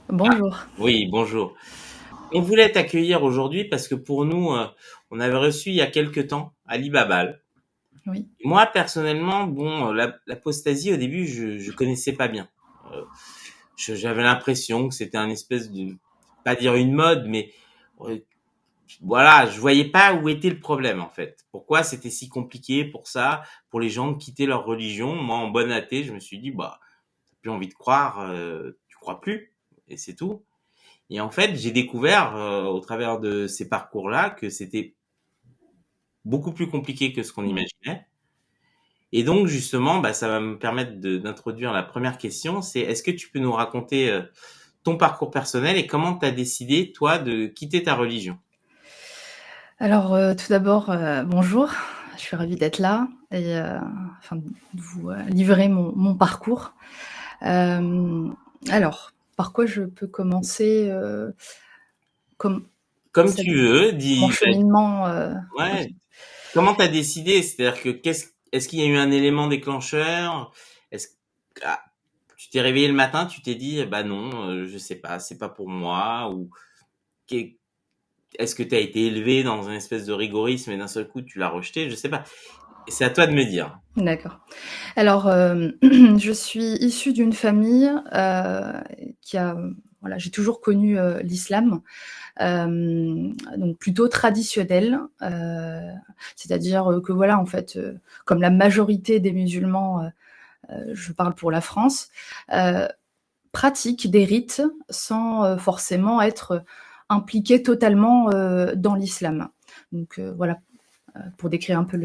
Bonjour. Oui, bonjour. On voulait t'accueillir aujourd'hui parce que pour nous, on avait reçu il y a quelque temps Ali Babal. Oui. Moi, personnellement, bon, l'apostasie, au début, je connaissais pas bien. Euh, J'avais l'impression que c'était un espèce de, pas dire une mode, mais euh, voilà, je voyais pas où était le problème, en fait. Pourquoi c'était si compliqué pour ça, pour les gens de quitter leur religion. Moi, en bon athée, je me suis dit, bah, t'as plus envie de croire, tu crois plus, et c'est tout. Et en fait, j'ai découvert au travers de ces parcours-là que c'était beaucoup plus compliqué que ce qu'on Mmh. imaginait. Et donc justement, bah, ça va me permettre d'introduire la première question, c'est est-ce que tu peux nous raconter ton parcours personnel et comment tu as décidé, toi, de quitter ta religion? Alors, tout d'abord, bonjour. Je suis ravie d'être là et enfin de vous, livrer mon parcours. Hem, alors, par quoi je peux commencer, comme Comme tu c'est-à-dire veux, mon dis, cheminement, OK. ouais, comment tu as décidé? C'est-à-dire que est-ce qu'il y a eu un élément déclencheur? Est-ce ah, tu t'es réveillé le matin, tu t'es dit, bah non, je sais pas, c'est pas pour moi, ou qu'est- est-ce que tu as été élevé dans un espèce de rigorisme et d'un seul coup tu l'as rejeté? Je sais pas. Et c'est à toi de me dire. D'accord. Alors, je suis issue d'une famille, qui a voilà, j'ai toujours connu, l'islam. Donc plutôt traditionnel, c'est-à-dire que voilà, en fait, comme la majorité des musulmans, je parle pour la France, euh, pratiquent des rites sans forcément être impliqués totalement dans l'islam. Donc voilà, pour décrire un peu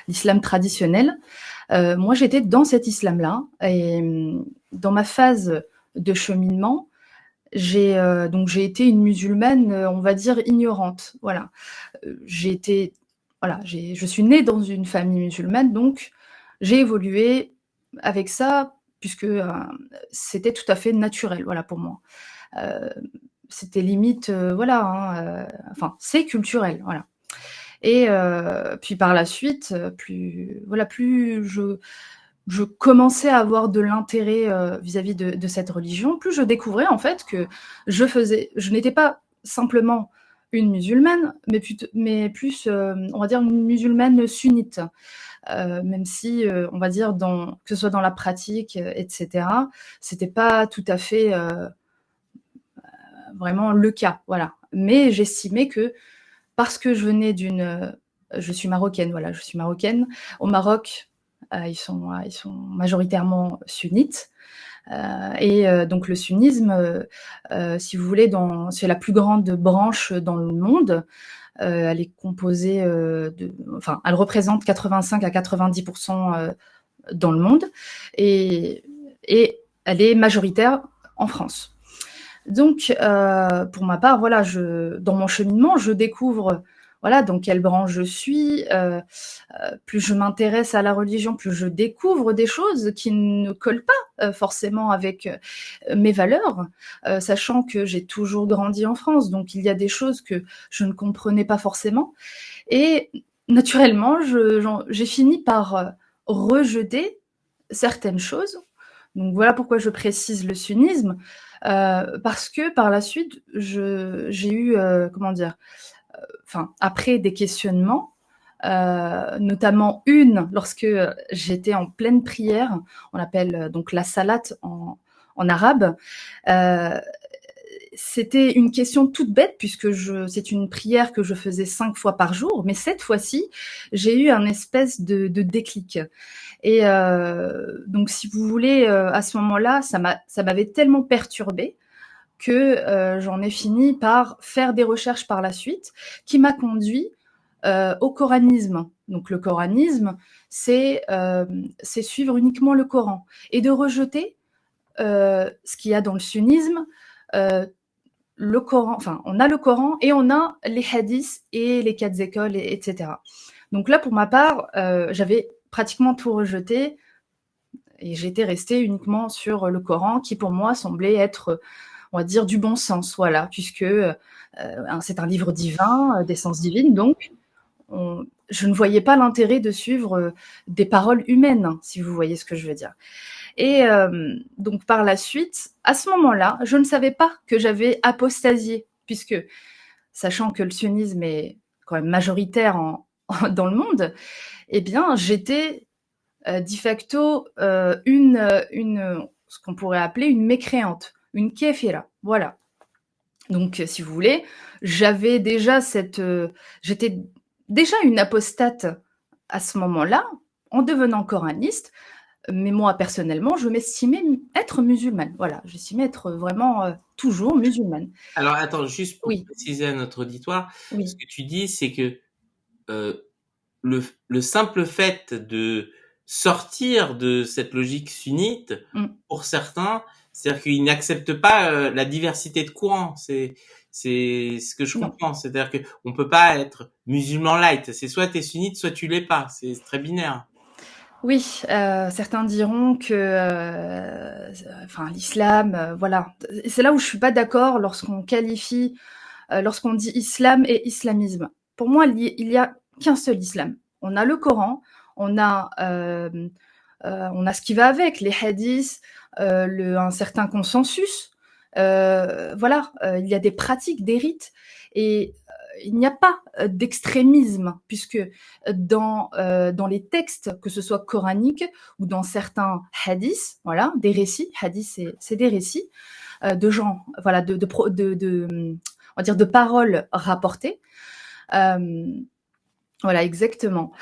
l'islam traditionnel. Moi, j'étais dans cet islam-là et dans ma phase de cheminement, j'ai été une musulmane, on va dire ignorante. Voilà, j'ai été voilà, je suis née dans une famille musulmane, donc j'ai évolué avec ça puisque c'était tout à fait naturel, voilà pour moi. Euh, C'était limite, voilà, hein, enfin c'est culturel, voilà. Et puis par la suite, plus voilà, plus je commençais à avoir de l'intérêt vis-à-vis de cette religion, plus je découvrais en fait que je n'étais pas simplement une musulmane, mais plus, on va dire, une musulmane sunnite. Même si, on va dire, que ce soit dans la pratique, etc., c'était pas tout à fait vraiment le cas. Voilà. Mais j'estimais que parce que je suis marocaine, voilà, je suis marocaine. Au Maroc, ils sont majoritairement sunnites. Et donc le sunnisme, si vous voulez, c'est la plus grande branche dans le monde. Elle est composée enfin, elle représente 85 à 90% dans le monde, et, et elle est majoritaire en France. Donc, pour ma part, voilà, dans mon cheminement, je découvre voilà dans quelle branche je suis. Plus je m'intéresse à la religion, plus je découvre des choses qui ne collent pas forcément avec mes valeurs, sachant que j'ai toujours grandi en France, donc il y a des choses que je ne comprenais pas forcément. Et naturellement, j'ai fini par rejeter certaines choses. Donc voilà pourquoi je précise le sunnisme, parce que par la suite, j'ai eu, comment dire, enfin, après des questionnements, notamment lorsque j'étais en pleine prière, on appelle donc la salat en arabe. Euh, C'était une question toute bête puisque c'est une prière que je faisais 5 fois par jour, mais cette fois-ci, j'ai eu un espèce de déclic. Et donc, si vous voulez, à ce moment-là, ça m'avait tellement perturbée que j'en ai fini par faire des recherches par la suite, qui m'a conduit au coranisme. Donc le coranisme, c'est suivre uniquement le Coran et de rejeter ce qu'il y a dans le sunnisme. euh, le Coran, enfin, on a le Coran et on a les hadiths et les quatre écoles, etc. Donc là, pour ma part, j'avais pratiquement tout rejeté et j'étais restée uniquement sur le Coran, qui pour moi semblait être, on va dire, du bon sens, voilà, puisque c'est un livre divin, d'essence divine, donc je ne voyais pas l'intérêt de suivre des paroles humaines, si vous voyez ce que je veux dire. Et donc par la suite, à ce moment-là, je ne savais pas que j'avais apostasié, puisque sachant que le sunnisme est quand même majoritaire dans le monde, eh bien j'étais de facto ce qu'on pourrait appeler une mécréante, une kéfira. Voilà. Donc, si vous voulez, j'avais déjà j'étais déjà une apostate à ce moment-là, en devenant coraniste, mais moi, personnellement, je m'estimais être musulmane. Voilà, j'estimais être vraiment toujours musulmane. Alors attends, juste pour Oui, préciser à notre auditoire, ce oui. que tu dis, c'est que euh, le simple fait de sortir de cette logique sunnite, Mm. pour certains, c'est-à-dire qu'ils n'acceptent pas la diversité de courants. C'est ce que je Non. comprends. C'est-à-dire que on peut pas être musulman light. C'est soit t'es sunnite, soit tu l'es pas. C'est très binaire. Oui, certains diront que, enfin, l'islam, voilà. C'est là où je suis pas d'accord lorsqu'on dit islam et islamisme. Pour moi, il y a qu'un seul islam. On a le Coran, on a ce qui va avec, les hadiths, un certain consensus. Voilà, il y a des pratiques, des rites, et il n'y a pas d'extrémisme, puisque dans les textes, que ce soit coraniques ou dans certains hadiths, voilà, des récits, hadiths c'est des récits de gens, voilà, on va dire de paroles rapportées. Euh, voilà, exactement.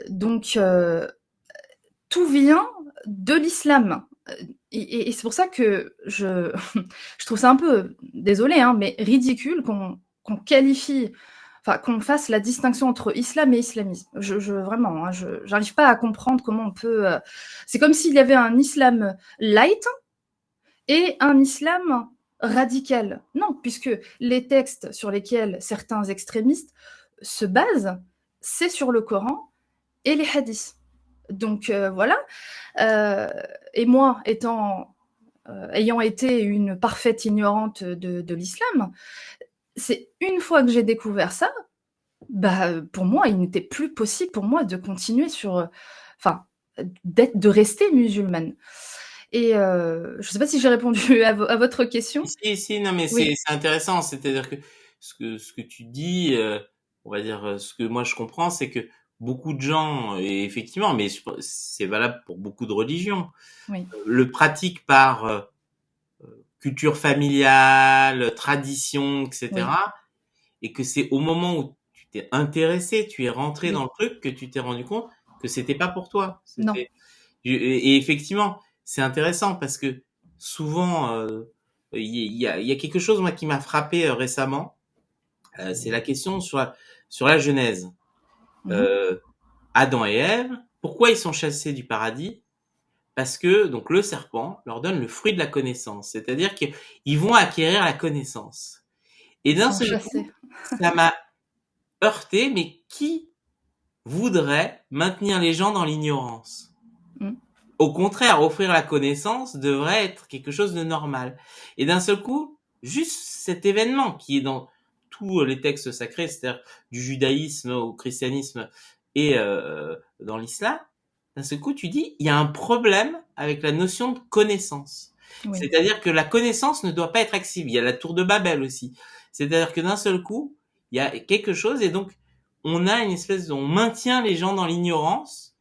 Donc, tout vient de l'islam. Et c'est pour ça que je trouve ça un peu, désolé, hein, mais ridicule qu'on qualifie, enfin qu'on fasse la distinction entre islam et islamisme. Vraiment, hein, j'arrive pas à comprendre comment on peut. C'est comme s'il y avait un islam light et un islam radical. Non, puisque les textes sur lesquels certains extrémistes se basent, c'est sur le Coran et les hadiths. Donc voilà. Euh, et moi, ayant été une parfaite ignorante de l'islam, c'est une fois que j'ai découvert ça, bah, pour moi, il n'était plus possible pour moi de continuer enfin, de rester musulmane. Et je ne sais pas si j'ai répondu à votre question. Si, non, mais Oui, c'est intéressant. C'est-à-dire que ce que tu dis, on va dire, ce que moi je comprends, c'est que beaucoup de gens, et effectivement, mais c'est valable pour beaucoup de religions, oui, le pratiquent par culture familiale, tradition, oui, etc. Et que c'est au moment où tu t'es intéressé, tu es rentré dans oui. le truc, que tu t'es rendu compte que c'était pas pour toi. Non. Et effectivement, c'est intéressant parce que souvent, il y a quelque chose moi qui m'a frappé récemment. C'est la question sur la Genèse. Mhm. Euh, Adam et Ève, pourquoi ils sont chassés du paradis? Parce que donc le serpent leur donne le fruit de la connaissance, c'est-à-dire qu'ils vont acquérir la connaissance. Et Ils d'un sont seul chassés. coup, ça m'a heurté, mais qui voudrait maintenir les gens dans l'ignorance? Mm. Au contraire, offrir la connaissance devrait être quelque chose de normal. Et d'un seul coup, juste cet événement qui est dans tous les textes sacrés, c'est-à-dire du judaïsme au christianisme et dans l'islam, d'un seul coup, tu dis, il y a un problème avec la notion de connaissance. Oui, C'est-à-dire que la connaissance ne doit pas être accessible. Il y a la tour de Babel aussi. C'est-à-dire que d'un seul coup, il y a quelque chose et donc on a une on maintient les gens dans l'ignorance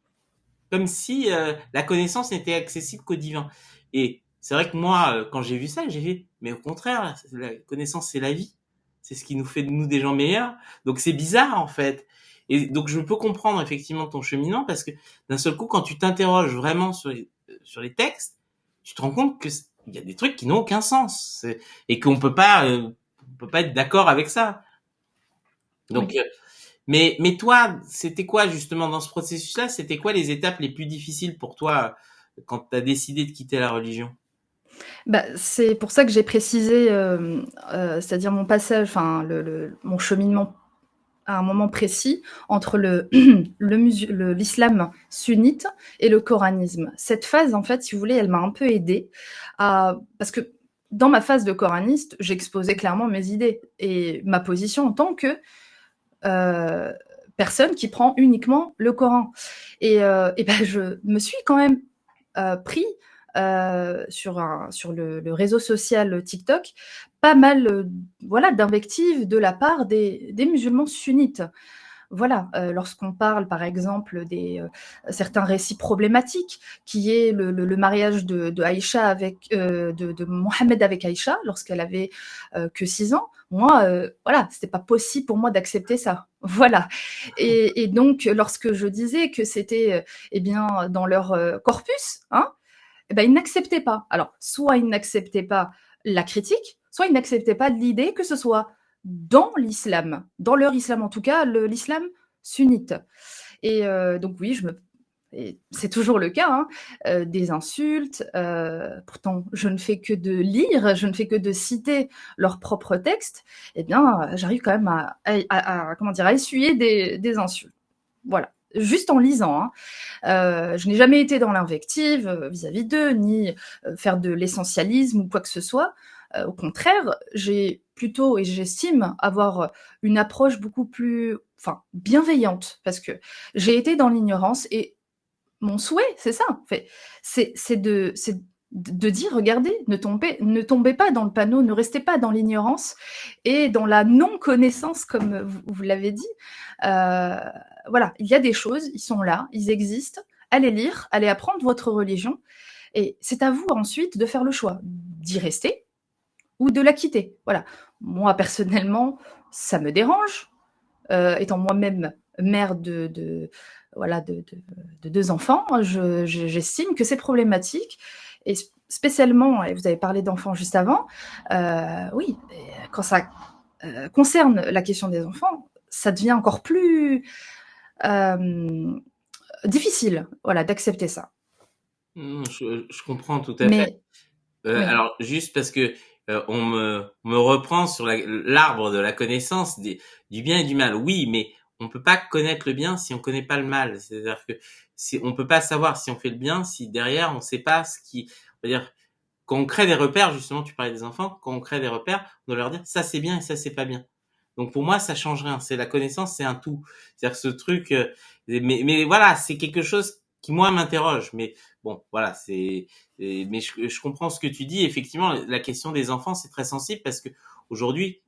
comme si la connaissance n'était accessible qu'au divin. Et c'est vrai que moi, quand j'ai vu ça, j'ai dit, mais au contraire, la connaissance, c'est la vie. C'est ce qui nous fait de nous des gens meilleurs. Donc c'est bizarre, en fait. Et donc je peux comprendre effectivement ton cheminement parce que d'un seul coup, quand tu t'interroges vraiment sur les textes, tu te rends compte que il y a des trucs qui n'ont aucun sens. Et on peut pas être d'accord avec ça. Donc, oui. mais toi, c'était quoi justement dans ce processus-là? C'était quoi les étapes les plus difficiles pour toi quand tu as décidé de quitter la religion? Bah, c'est pour ça que j'ai précisé, c'est-à-dire mon passage, enfin mon cheminement à un moment précis entre l'islam sunnite et le coranisme. Cette phase, en fait, si vous voulez, elle m'a un peu aidée parce que dans ma phase de coraniste, j'exposais clairement mes idées et ma position en tant que euh, personne qui prend uniquement le Coran. Et ben, je me suis quand même pris sur le réseau social TikTok pas mal voilà, d'invectives de la part des musulmans sunnites. Voilà, lorsqu'on parle par exemple des certains récits problématiques, qui est le mariage de Aïcha avec de Mohammed avec Aïcha lorsqu'elle avait que 6 ans. Moi, voilà, c'était pas possible pour moi d'accepter ça. Voilà. Et donc, lorsque je disais que c'était, eh bien, dans leur corpus, hein, eh ben, ils n'acceptaient pas. Alors, soit ils n'acceptaient pas la critique, soit ils n'acceptaient pas l'idée que ce soit dans l'islam, dans leur islam en tout cas, l'islam sunnite. Et donc oui, et c'est toujours le cas, hein, des insultes. Pourtant, je ne fais que de lire, je ne fais que de citer leurs propres textes. Eh bien, j'arrive quand même comment dire, à essuyer des insultes. Voilà, juste en lisant. Hein. Je n'ai jamais été dans l'invective vis-à-vis d'eux, ni faire de l'essentialisme ou quoi que ce soit. Au contraire, j'ai plutôt, et j'estime avoir une approche beaucoup plus, enfin, bienveillante, parce que j'ai été dans l'ignorance et mon souhait, c'est ça, en fait, c'est de dire, regardez, ne tombez pas dans le panneau, ne restez pas dans l'ignorance et dans la non-connaissance, comme vous l'avez dit. Euh, voilà, il y a des choses, ils sont là, ils existent. Allez lire, allez apprendre votre religion. Et c'est à vous ensuite de faire le choix d'y rester ou de la quitter. Voilà. Moi, personnellement, ça me dérange, étant moi-même mère voilà, de 2 enfants, j'estime que c'est problématique. Et spécialement, et vous avez parlé d'enfants juste avant, oui, quand ça concerne la question des enfants, ça devient encore plus difficile, voilà, d'accepter ça. Je comprends tout à fait. Mais oui, Alors juste parce que on me reprend sur l'arbre de la connaissance du bien et du mal. Oui, mais on peut pas connaître le bien si on connaît pas le mal. C'est-à-dire que si on peut pas savoir si on fait le bien si derrière on sait pas ce qui, on va dire, quand on crée des repères, justement, tu parlais des enfants, quand on crée des repères, on doit leur dire ça c'est bien et ça c'est pas bien. Donc pour moi ça change rien. C'est la connaissance, c'est un tout. C'est-à-dire que ce truc, mais voilà, c'est quelque chose qui moi m'interroge. Mais bon, voilà, mais je comprends ce que tu dis. Effectivement, la question des enfants, c'est très sensible parce que aujourd'hui,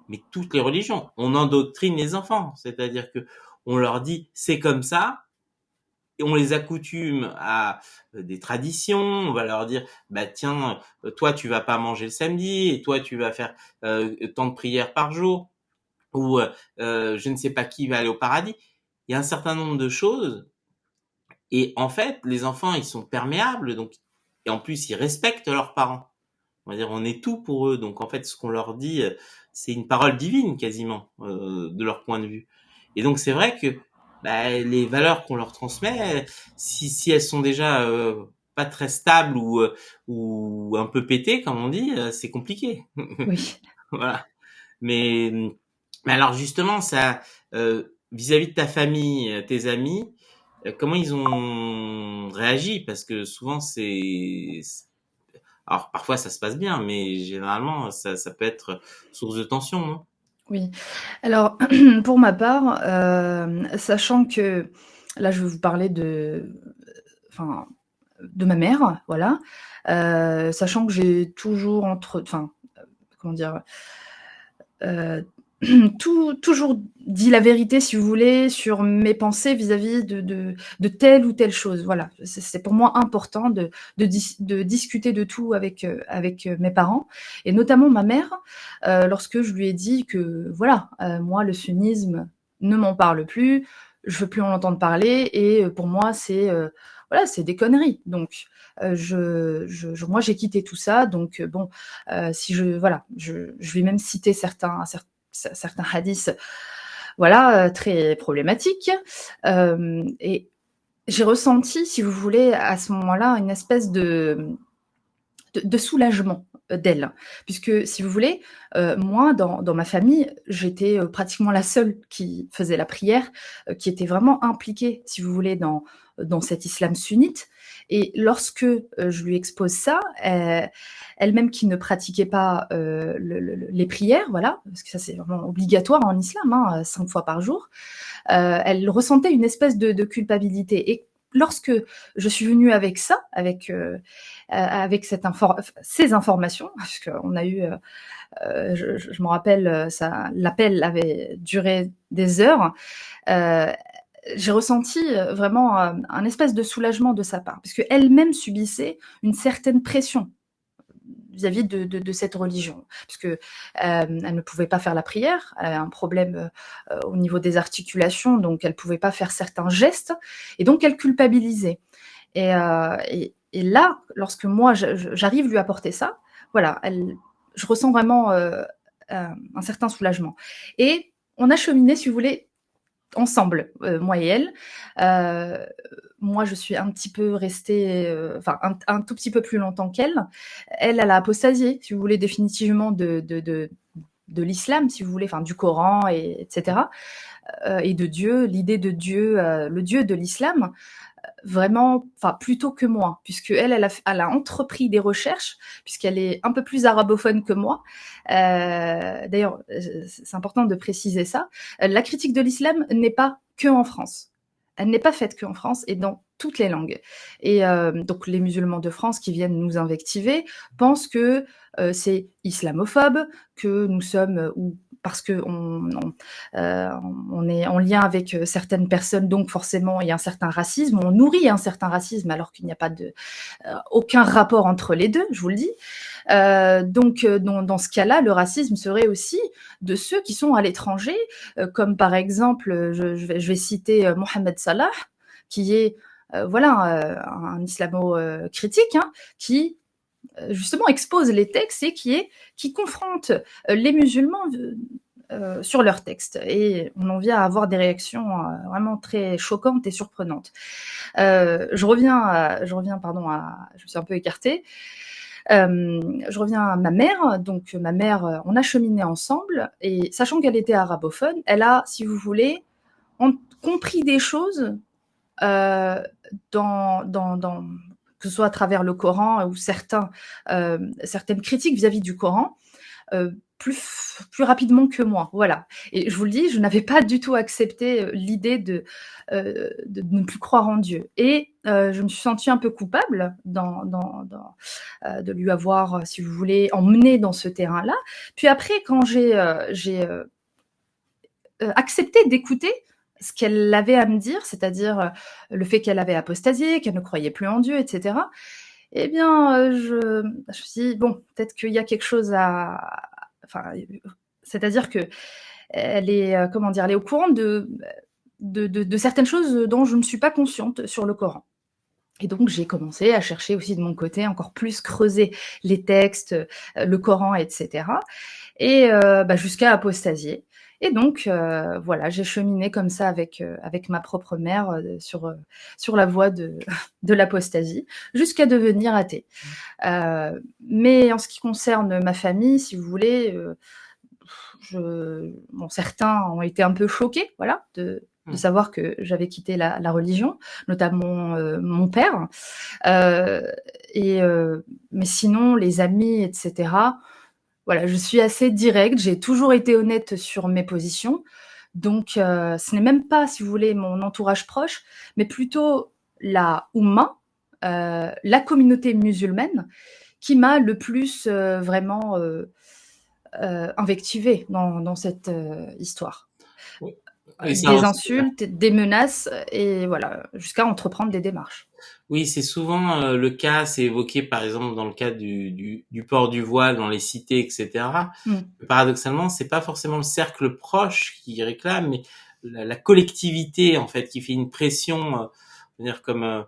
mais toutes les religions, on endoctrine les enfants. C'est-à-dire que on leur dit c'est comme ça et on les accoutume à des traditions. On va leur dire bah tiens, toi tu vas pas manger le samedi et toi tu vas faire tant de prières par jour ou je ne sais pas qui va aller au paradis. Il y a un certain nombre de choses et en fait, les enfants, ils sont perméables, donc et en plus, ils respectent leurs parents. On va dire, on est tout pour eux. Donc en fait, ce qu'on leur dit, c'est une parole divine quasiment de leur point de vue. Et donc c'est vrai que bah, les valeurs qu'on leur transmet, si elles sont déjà pas très stables ou un peu pétées, comme on dit, c'est compliqué. oui. Voilà. Mais mais alors justement, ça, vis-à-vis de ta famille, tes amis, comment ils ont réagi? Parce que souvent alors parfois ça se passe bien, mais généralement ça peut être source de tension, non? Oui. Alors, pour ma part, sachant que là, je vais vous parler enfin, de ma mère, voilà, sachant que j'ai toujours enfin, comment dire? Heu, toujours dit la vérité, si vous voulez, sur mes pensées vis-à-vis de telle ou telle chose. Voilà, c'est pour moi important de discuter de tout avec mes parents et notamment ma mère, lorsque je lui ai dit que voilà, moi le sunnisme ne m'en parle plus, je veux plus en entendre parler et pour moi c'est, voilà, c'est des conneries. Donc, moi j'ai quitté tout ça donc, bon, si voilà, je vais même citer certains hadiths, voilà, très problématiques. Et j'ai ressenti, si vous voulez, à ce moment-là, une espèce de soulagement d'elle. Puisque, si vous voulez, moi, dans ma famille, j'étais pratiquement la seule qui faisait la prière, qui était vraiment impliquée, si vous voulez, dans cet islam sunnite. Et lorsque je lui expose ça, elle-même qui ne pratiquait pas les prières, voilà, parce que ça c'est vraiment obligatoire en islam, hein, 5 fois par jour, elle ressentait une espèce de culpabilité. Et lorsque je suis venue avec ça, avec ces informations, parce qu'on a eu, je me rappelle, l'appel avait duré des heures. Euh, j'ai ressenti vraiment un espèce de soulagement de sa part, parce qu'elle-même subissait une certaine pression vis-à-vis de cette religion, puisque elle ne pouvait pas faire la prière, elle a un problème au niveau des articulations, donc elle ne pouvait pas faire certains gestes, et donc elle culpabilisait. Et là, lorsque moi j'arrive lui apporter ça, voilà, je ressens vraiment un certain soulagement. Et on a cheminé, si vous voulez, ensemble, moi et elle. Euh, Moi, je suis un petit peu restée, enfin un tout petit peu plus longtemps qu'elle. Elle a apostasié, si vous voulez, définitivement de l'islam, si vous voulez, enfin du Coran, etc. Et de Dieu, l'idée de Dieu, le Dieu de l'islam, vraiment, enfin plutôt que moi, puisque elle a entrepris des recherches, puisqu'elle est un peu plus arabophone que moi. D'ailleurs, c'est important de préciser ça. La critique de l'islam n'est pas que en France. Elle n'est pas faite que en France et dans toutes les langues. Et donc les musulmans de France qui viennent nous invectiver pensent que c'est islamophobe, que nous sommes ou parce que on est en lien avec certaines personnes, donc forcément il y a un certain racisme, on nourrit un certain racisme alors qu'il n'y a pas aucun rapport entre les deux, je vous le dis. Donc dans ce cas-là, le racisme serait aussi de ceux qui sont à l'étranger, comme par exemple, je vais citer Mohamed Salah, qui est un islamo-critique, hein, qui justement expose les textes et qui confronte les musulmans sur leurs textes. Et on en vient à avoir des réactions vraiment très choquantes et surprenantes. Je reviens, pardon, je me suis un peu écartée. Je reviens à ma mère. Donc ma mère, on a cheminé ensemble et sachant qu'elle était arabophone, elle a, si vous voulez, compris des choses euh, que ce soit à travers le Coran ou certaines critiques vis-à-vis du Coran, plus rapidement que moi. Voilà. Et je vous le dis, je n'avais pas du tout accepté l'idée de ne plus croire en Dieu. Et je me suis sentie un peu coupable de lui avoir, si vous voulez, emmené dans ce terrain-là. Puis après, quand j'ai accepté d'écouter ce qu'elle avait à me dire, c'est-à-dire le fait qu'elle avait apostasié, qu'elle ne croyait plus en Dieu, etc. Eh bien, je me suis dit, bon, peut-être qu'il y a quelque chose à... Enfin, c'est-à-dire que elle est, comment dire, elle est au courant de certaines choses dont je ne suis pas consciente sur le Coran. Et donc, j'ai commencé à chercher aussi de mon côté, encore plus creuser les textes, le Coran, etc. Et jusqu'à apostasier. Et donc, voilà, j'ai cheminé comme ça avec ma propre mère sur la voie de l'apostasie, jusqu'à devenir athée. Mais en ce qui concerne ma famille, si vous voulez, certains ont été un peu choqués, voilà, de savoir que j'avais quitté la religion, notamment mon père. Mais sinon, les amis, etc. Voilà, je suis assez directe, j'ai toujours été honnête sur mes positions. Donc, ce n'est même pas, si vous voulez, mon entourage proche, mais plutôt la Oumma, la communauté musulmane, qui m'a le plus vraiment invectivée dans cette histoire. Oui. Oui, Des insultes, des menaces, et voilà, jusqu'à entreprendre des démarches. Oui, c'est souvent le cas, c'est évoqué par exemple dans le cas du port du voile dans les cités, etc. Paradoxalement, c'est pas forcément le cercle proche qui réclame, mais la collectivité en fait qui fait une pression, dire comme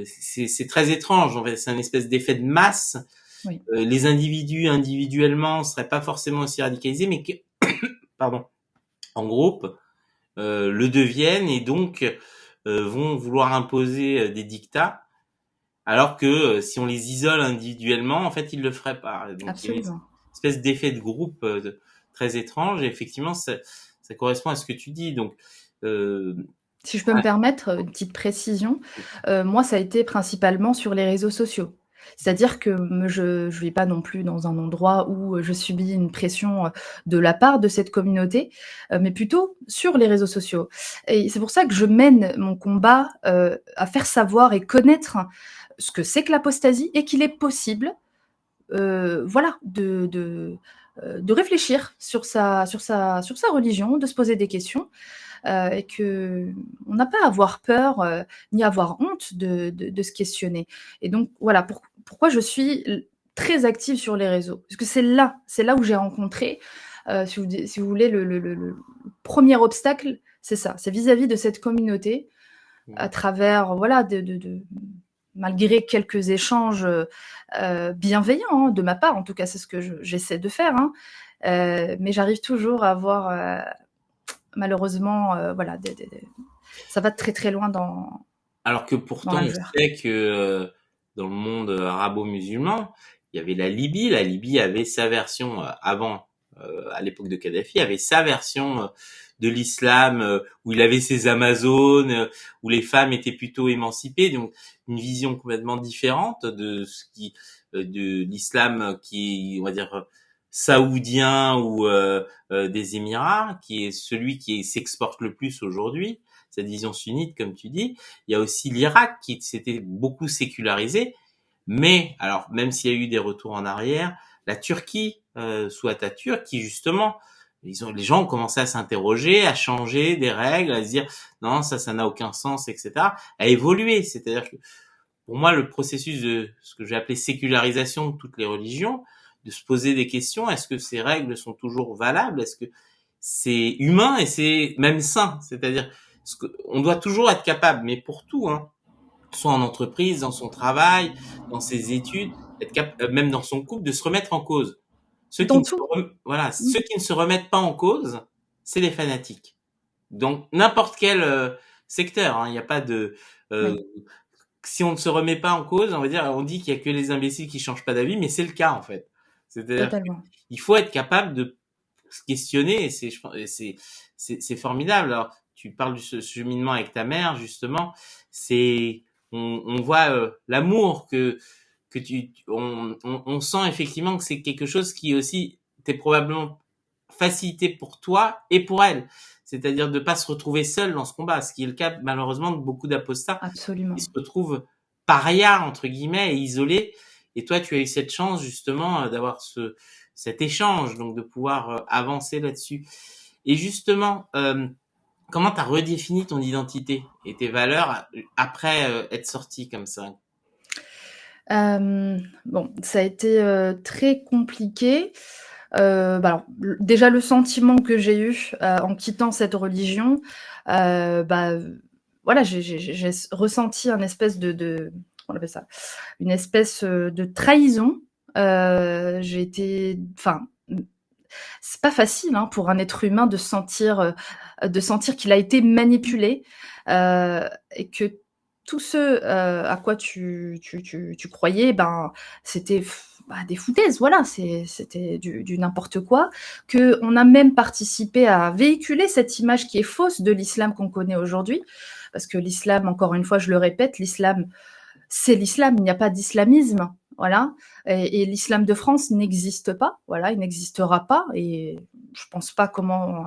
c'est très étrange. En fait, c'est un espèce d'effet de masse. Oui. Les individus individuellement seraient pas forcément aussi radicalisés, mais pardon, en groupe le deviennent et donc vont vouloir imposer des dictats, alors que si on les isole individuellement, en fait, ils le feraient pas. Donc, Absolument. il y a une espèce d'effet de groupe très étrange. Et effectivement, ça correspond à ce que tu dis. Donc, si je peux me permettre une petite précision, moi, ça a été principalement sur les réseaux sociaux. C'est-à-dire que je vis pas non plus dans un endroit où je subis une pression de la part de cette communauté, mais plutôt sur les réseaux sociaux. Et c'est pour ça que je mène mon combat à faire savoir et connaître ce que c'est que l'apostasie et qu'il est possible, voilà, de réfléchir sur sa religion, de se poser des questions, et que on n'a pas à avoir peur ni avoir honte de se questionner. Et donc voilà pourquoi je suis très active sur les réseaux, parce que c'est là où j'ai rencontré, si vous voulez, le premier obstacle, c'est ça, c'est vis-à-vis de cette communauté, à travers voilà malgré quelques échanges bienveillants de ma part, en tout cas c'est ce que j'essaie de faire, hein, mais j'arrive toujours à avoir malheureusement, voilà, ça va très très loin Alors que dans pourtant, on l'injure. sait que dans le monde arabo-musulman, il y avait la Libye. La Libye avait sa version avant, à l'époque de Kadhafi, avait sa version de l'islam où il avait ses Amazones, où les femmes étaient plutôt émancipées. Donc, une vision complètement différente de ce qui, de l'islam qui, on va dire, saoudien ou des Émirats, qui est celui qui s'exporte le plus aujourd'hui, cette vision sunnite, comme tu dis. Il y a aussi l'Irak qui s'était beaucoup sécularisé, mais alors même s'il y a eu des retours en arrière, la Turquie sous Atatürk, qui justement, les gens ont commencé à s'interroger, à changer des règles, à se dire non, ça n'a aucun sens, etc., à évoluer. C'est-à-dire que pour moi, le processus de ce que j'ai appelé sécularisation de toutes les religions, de se poser des questions, est-ce que ces règles sont toujours valables? Est-ce que c'est humain et c'est même sain? C'est-à-dire, on doit toujours être capable, mais pour tout, hein, soit en entreprise, dans son travail, dans ses études, même dans son couple, de se remettre en cause. Dans tout. Voilà, Mmh. ceux qui ne se remettent pas en cause, c'est les fanatiques. Donc n'importe quel secteur, hein, il n'y a pas de euh, Oui, si on ne se remet pas en cause, on va dire, on dit qu'il y a que les imbéciles qui changent pas d'avis, mais c'est le cas en fait. C'est-à-dire totalement. qu'il faut être capable de se questionner et c'est formidable. Alors tu parles du cheminement avec ta mère justement, c'est on voit l'amour que on sent effectivement que c'est quelque chose qui aussi t'est probablement facilité pour toi et pour elle. C'est-à-dire de pas se retrouver seul dans ce combat, ce qui est le cas malheureusement de beaucoup d'apostats qui Absolument. se retrouvent paria entre guillemets et isolés. Et toi, tu as eu cette chance justement d'avoir cet échange, donc de pouvoir avancer là-dessus. Et justement, comment tu as redéfini ton identité et tes valeurs après être sorti comme ça? Bon, ça a été très compliqué. Bah alors, déjà le sentiment que j'ai eu en quittant cette religion, bah, voilà, j'ai ressenti un espèce on appelle ça, une espèce de trahison. J'ai été, enfin, c'est pas facile hein, pour un être humain de sentir qu'il a été manipulé et que tout ce à quoi tu croyais, ben c'était des foutaises, voilà, c'était du n'importe quoi, que on a même participé à véhiculer cette image qui est fausse de l'islam qu'on connaît aujourd'hui, parce que l'islam, encore une fois, je le répète, l'islam c'est l'islam, il n'y a pas d'islamisme, voilà. Et l'islam de France n'existe pas, voilà, il n'existera pas. Et je pense pas comment,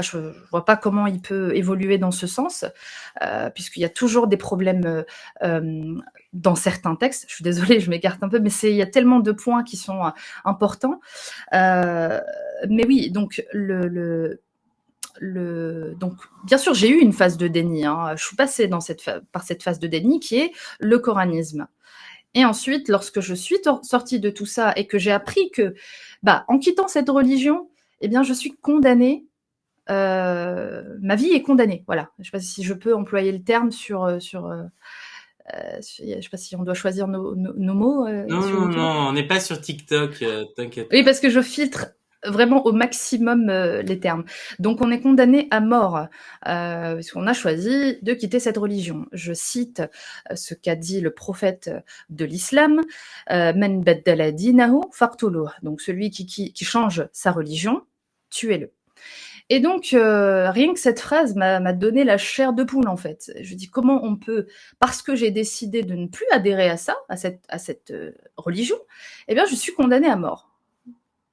je vois pas comment il peut évoluer dans ce sens, puisqu'il y a toujours des problèmes dans certains textes. Je suis désolée, je m'écarte un peu, mais il y a tellement de points qui sont importants. Euh, mais oui, donc donc, bien sûr, j'ai eu une phase de déni. Hein. Je suis passée par cette phase de déni qui est le coranisme. Et ensuite, lorsque je suis sortie de tout ça et que j'ai appris que, en quittant cette religion, eh bien, je suis condamnée. Ma vie est condamnée. Voilà. Je ne sais pas si je peux employer le terme je ne sais pas si on doit choisir nos mots Non, sur non, YouTube. non, on n'est pas sur TikTok, t'inquiète Oui, pas. parce que je filtre vraiment au maximum les termes. Donc, on est condamné à mort parce qu'on a choisi de quitter cette religion. Je cite ce qu'a dit le prophète de l'islam, Man baddala dinahu faqtuluh. Donc, celui qui change sa religion, tuez-le. Et donc, rien que cette phrase m'a donné la chair de poule, en fait. Je dis comment on peut, parce que j'ai décidé de ne plus adhérer à ça, à cette religion, eh bien, je suis condamnée à mort.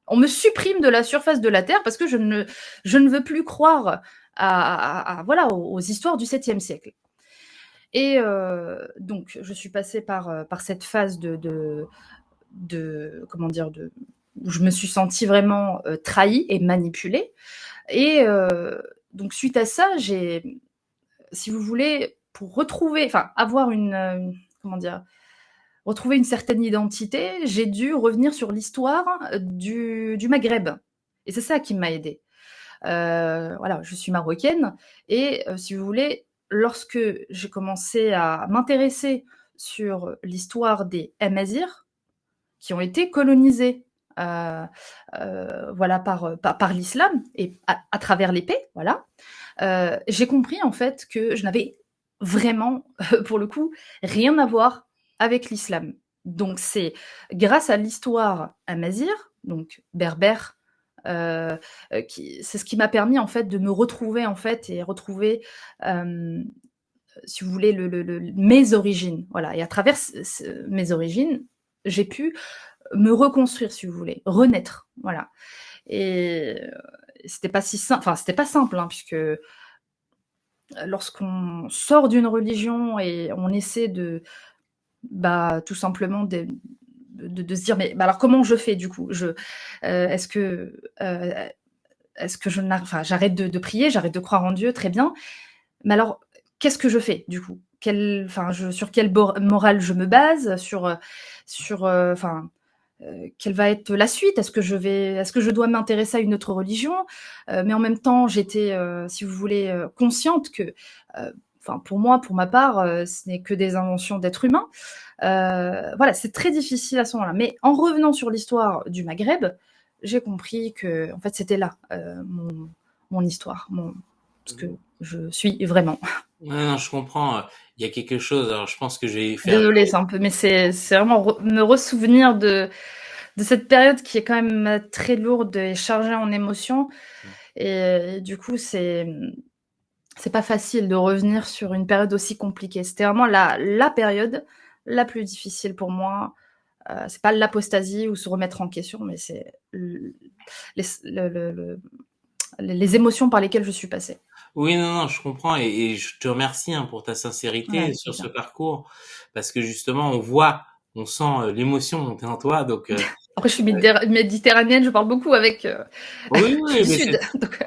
On me supprime de la surface de la terre parce que je ne veux plus croire voilà, aux histoires du 7e siècle. Et donc, je suis passée par cette phase comment dire, où je me suis sentie vraiment trahie et manipulée. Et donc, suite à ça, si vous voulez, pour retrouver, enfin, avoir comment dire, retrouver une certaine identité, j'ai dû revenir sur l'histoire du Maghreb. Et c'est ça qui m'a aidée. Voilà, je suis marocaine et si vous voulez, lorsque j'ai commencé à m'intéresser sur l'histoire des Amazirs qui ont été colonisés, voilà, par l'islam et à travers l'épée, voilà, j'ai compris en fait que je n'avais vraiment, pour le coup, rien à voir avec l'islam. Donc c'est grâce à l'histoire amazigh, donc berbère, euh, c'est ce qui m'a permis en fait de me retrouver en fait et retrouver, euh, si vous voulez, mes origines. Voilà. Et à travers mes origines, j'ai pu me reconstruire, si vous voulez, renaître. Voilà. Et c'était pas si simple, enfin c'était pas simple, hein, puisque lorsqu'on sort d'une religion et on essaie tout simplement de se dire, mais bah alors comment je fais du coup, est-ce que enfin, j'arrête de prier, j'arrête de croire en Dieu, très bien, mais alors qu'est-ce que je fais du coup, enfin, sur quelle morale je me base, enfin, quelle va être la suite? Est-ce que je dois m'intéresser à une autre religion? Mais en même temps, j'étais, si vous voulez, consciente que, enfin, pour moi, pour ma part, ce n'est que des inventions d'êtres humains. Voilà, c'est très difficile à ce moment-là. Mais en revenant sur l'histoire du Maghreb, j'ai compris que, en fait, c'était là mon histoire, ce que je suis vraiment. Ouais, non, je comprends. Il y a quelque chose. Alors, je pense que je vais faire. Désolée, c'est un peu, mais c'est vraiment me ressouvenir de cette période qui est quand même très lourde et chargée en émotions. Et du coup, c'est pas facile de revenir sur une période aussi compliquée. C'était vraiment la période la plus difficile pour moi. C'est pas l'apostasie ou se remettre en question, mais c'est les, les émotions par lesquelles je suis passée. Oui, non, non, je comprends et je te remercie hein, pour ta Ouais, sincérité avec sur ce plaisir. parcours parce que justement, on voit, on sent l'émotion monter en toi. Donc, Après, je suis méditerranéenne, je parle beaucoup avec. oui, Je suis oui, du mais Sud. Donc,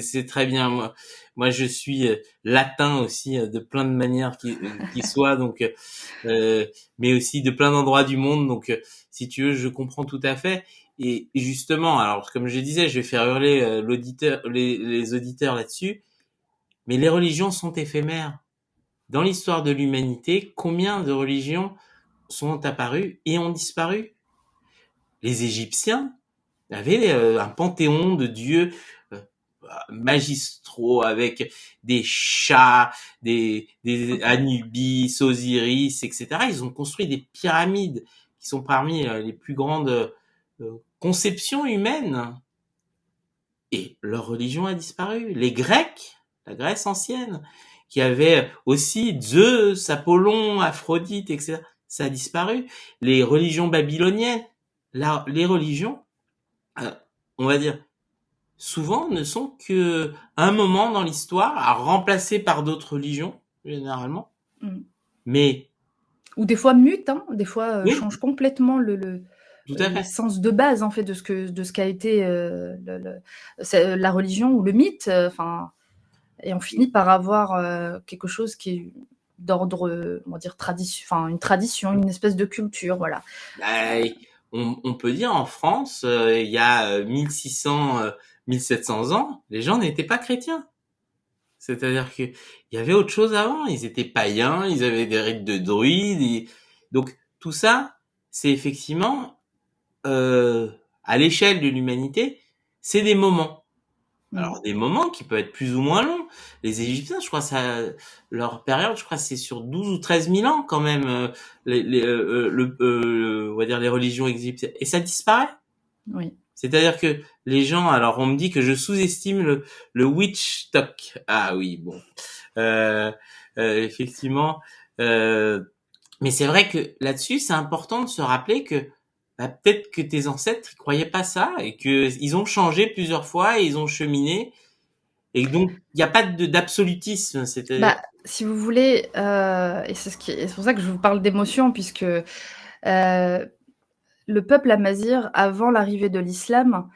c'est très bien. Moi, je suis latin aussi de plein de manières qui soient. Donc, euh, mais aussi de plein d'endroits du monde. Donc, si tu veux, je comprends tout à fait. Et justement, alors comme je disais, je vais faire hurler les auditeurs là-dessus. Mais les religions sont éphémères. Dans l'histoire de l'humanité, combien de religions sont apparues et ont disparu? Les Égyptiens avaient un panthéon de dieux euh, magistraux avec des chats, des Anubis, Osiris, etc. Ils ont construit des pyramides qui sont parmi les plus grandes conceptions humaines. Et leur religion a disparu. Les Grecs, la Grèce ancienne, qui avait aussi Zeus, Apollon, Aphrodite, etc., ça a disparu. Les religions babyloniennes, les religions, euh, on va dire, souvent ne sont que un moment dans l'histoire, à remplacer par d'autres religions, généralement. mm. Mais Ou des fois mute, hein, des fois oui, change complètement tout à fait. l'essence de base en fait de ce qu'a été la religion ou le mythe. Enfin, et on finit par avoir quelque chose qui est d'ordre, on va dire tradition, enfin une tradition, une espèce de culture, voilà. Bah, on peut dire en France, il y a 1600, 1700 ans, les gens n'étaient pas chrétiens. C'est-à-dire que il y avait autre chose avant. Ils étaient païens, ils avaient des rites de druides. Donc tout ça, c'est effectivement euh, à l'échelle de l'humanité, c'est des moments. Mm. Alors des moments qui peuvent être plus ou moins longs. Les Égyptiens, je crois ça, leur période, je crois c'est sur 12 ou 13 000 ans quand même. On va dire les religions égyptiennes et ça disparaît. Oui. C'est-à-dire que les gens, alors on me dit que je sous-estime le witch talk. Ah oui, bon. Euh, Effectivement. Euh, mais c'est vrai que là-dessus, c'est important de se rappeler que peut-être que tes ancêtres ils croyaient pas ça et que ils ont changé plusieurs fois et ils ont cheminé et donc il n'y a pas d'absolutisme. C'est-à-dire, Bah, si vous voulez, et c'est pour ça que je vous parle d'émotion, puisque le peuple amazigh, avant l'arrivée de l'islam,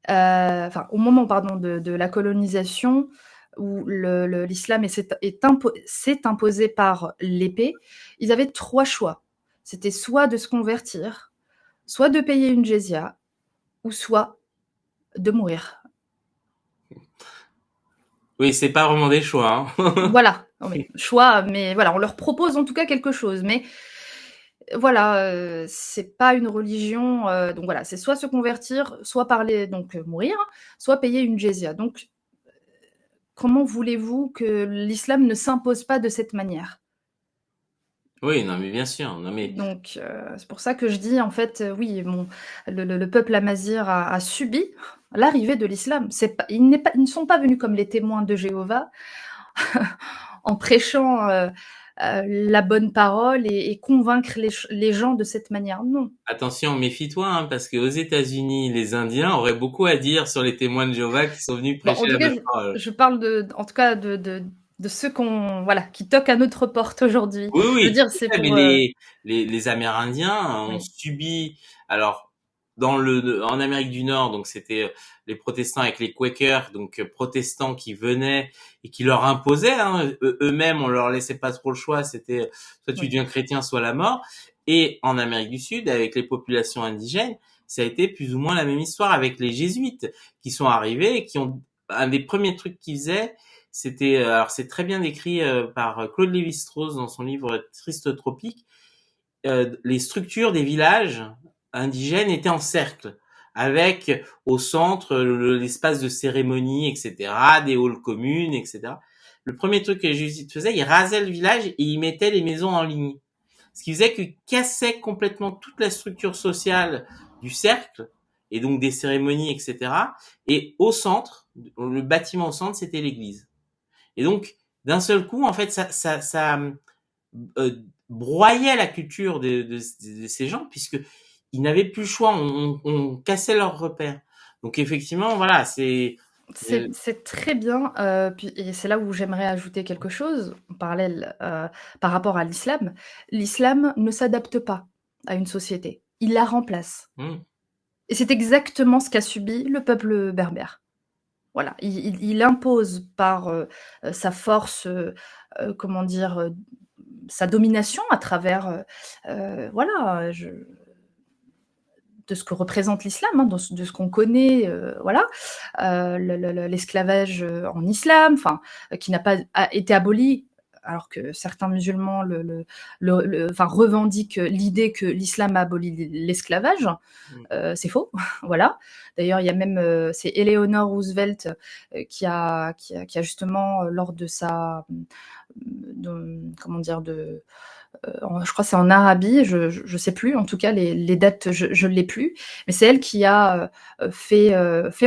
enfin, au moment, pardon, de la colonisation, où l'islam s'est imposé par l'épée, ils avaient trois choix. C'était soit de se convertir, soit de payer une jizya, ou soit de mourir. oui, c'est pas vraiment des choix. Hein. Voilà, non, mais choix, mais voilà, on leur propose en tout cas quelque chose. Mais voilà, c'est pas une religion, donc voilà, c'est soit se convertir, soit parler, donc mourir, soit payer une jizya. Donc comment voulez-vous que l'islam ne s'impose pas de cette manière? Oui, non, mais bien sûr. Non, mais Donc c'est pour ça que je dis en fait, oui, bon, le peuple amazigh a subi l'arrivée de l'islam. Ils ne sont pas venus comme les témoins de Jéhovah en prêchant la bonne parole et convaincre les gens de cette manière. Non. attention, méfie-toi, hein, parce qu'aux États-Unis, les Indiens auraient beaucoup à dire sur les témoins de Jéhovah qui sont venus Bon, prêcher en tout la cas, bonne parole. je parle en tout cas de ceux voilà, qui toquent à notre porte aujourd'hui. Oui, Je veux oui, dire, tout c'est à fait, mais pour, les Amérindiens ont oui, subi, alors, en Amérique du Nord, donc c'était les protestants avec les Quakers, donc protestants qui venaient et qui leur imposaient, hein, eux-mêmes, on leur laissait pas trop le choix, c'était soit tu oui, deviens chrétien, soit la mort. Et en Amérique du Sud, avec les populations indigènes, ça a été plus ou moins la même histoire avec les jésuites qui sont arrivés et qui ont, un des premiers trucs qu'ils faisaient, c'était, alors c'est très bien décrit par Claude Lévi-Strauss dans son livre Triste Tropique. Les structures des villages indigènes étaient en cercle, avec au centre l'espace de cérémonie, etc., des halls communes, etc. Le premier truc que les jésuites faisaient, ils rasaient le village et ils mettaient les maisons en ligne. Ce qui faisait qu'ils cassaient complètement toute la structure sociale du cercle, et donc des cérémonies, etc. Et au centre, le bâtiment au centre, c'était l'église. Et donc, d'un seul coup, en fait, ça broyait la culture de ces gens, puisque ils n'avaient plus le choix, on cassait leurs repères. Donc effectivement, voilà, c'est c'est très bien. Et c'est là où j'aimerais ajouter quelque chose en parallèle par rapport à l'islam. L'islam ne s'adapte pas à une société, il la remplace. hmm, Et c'est exactement ce qu'a subi le peuple berbère. Voilà, il impose par sa force, comment dire, sa domination à travers, voilà, de ce que représente l'islam, hein, de ce qu'on connaît, voilà, l'esclavage en islam, enfin, qui n'a pas été aboli, alors que certains musulmans enfin, revendiquent l'idée que l'islam a aboli l'esclavage. hmm, C'est faux, voilà. D'ailleurs, il y a même, c'est Eleanor Roosevelt qui a justement, lors de sa, comment dire, je crois que c'est en Arabie, je sais plus, en tout cas les dates, je l'ai plus, mais c'est elle qui a fait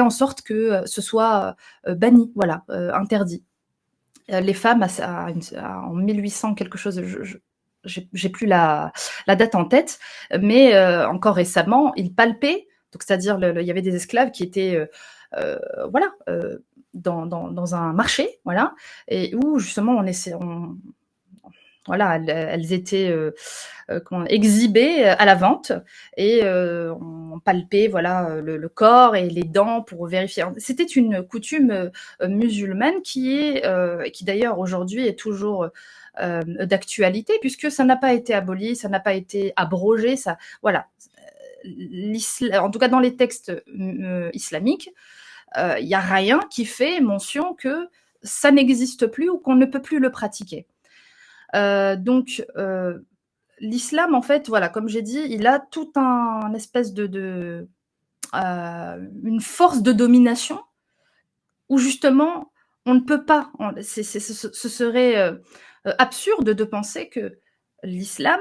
en sorte que ce soit banni, voilà, interdit. Les femmes en 1800 quelque chose, j'ai plus la date en tête, mais encore récemment, ils palpaient, donc c'est-à-dire il y avait des esclaves qui étaient voilà dans un marché, voilà, et où justement voilà, elles étaient exhibées à la vente et on palpait voilà le corps et les dents pour vérifier. C'était une coutume musulmane qui d'ailleurs aujourd'hui est toujours d'actualité puisque ça n'a pas été aboli, ça n'a pas été abrogé, ça voilà. En tout cas dans les textes islamiques, il n'y a rien qui fait mention que ça n'existe plus ou qu'on ne peut plus le pratiquer. Donc, l'islam, en fait, voilà, comme j'ai dit, il a tout un espèce une force de domination où justement, on ne peut pas, ce serait absurde de penser que l'islam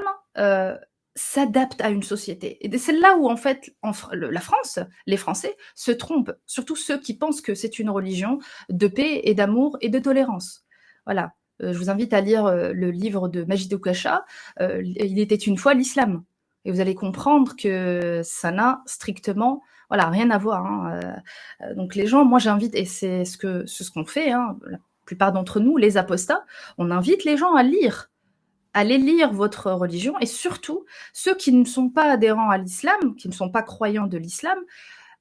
s'adapte à une société. Et c'est là où, en fait, la France, les Français, se trompent, surtout ceux qui pensent que c'est une religion de paix et d'amour et de tolérance. Voilà. Je vous invite à lire le livre de Majid Oukacha, Il était une fois l'islam. Et vous allez comprendre que ça n'a strictement voilà, rien à voir. Hein. Donc les gens, moi j'invite, et c'est ce qu'on fait, hein, la plupart d'entre nous, les apostats, on invite les gens à lire. Allez lire votre religion, et surtout, ceux qui ne sont pas adhérents à l'islam, qui ne sont pas croyants de l'islam,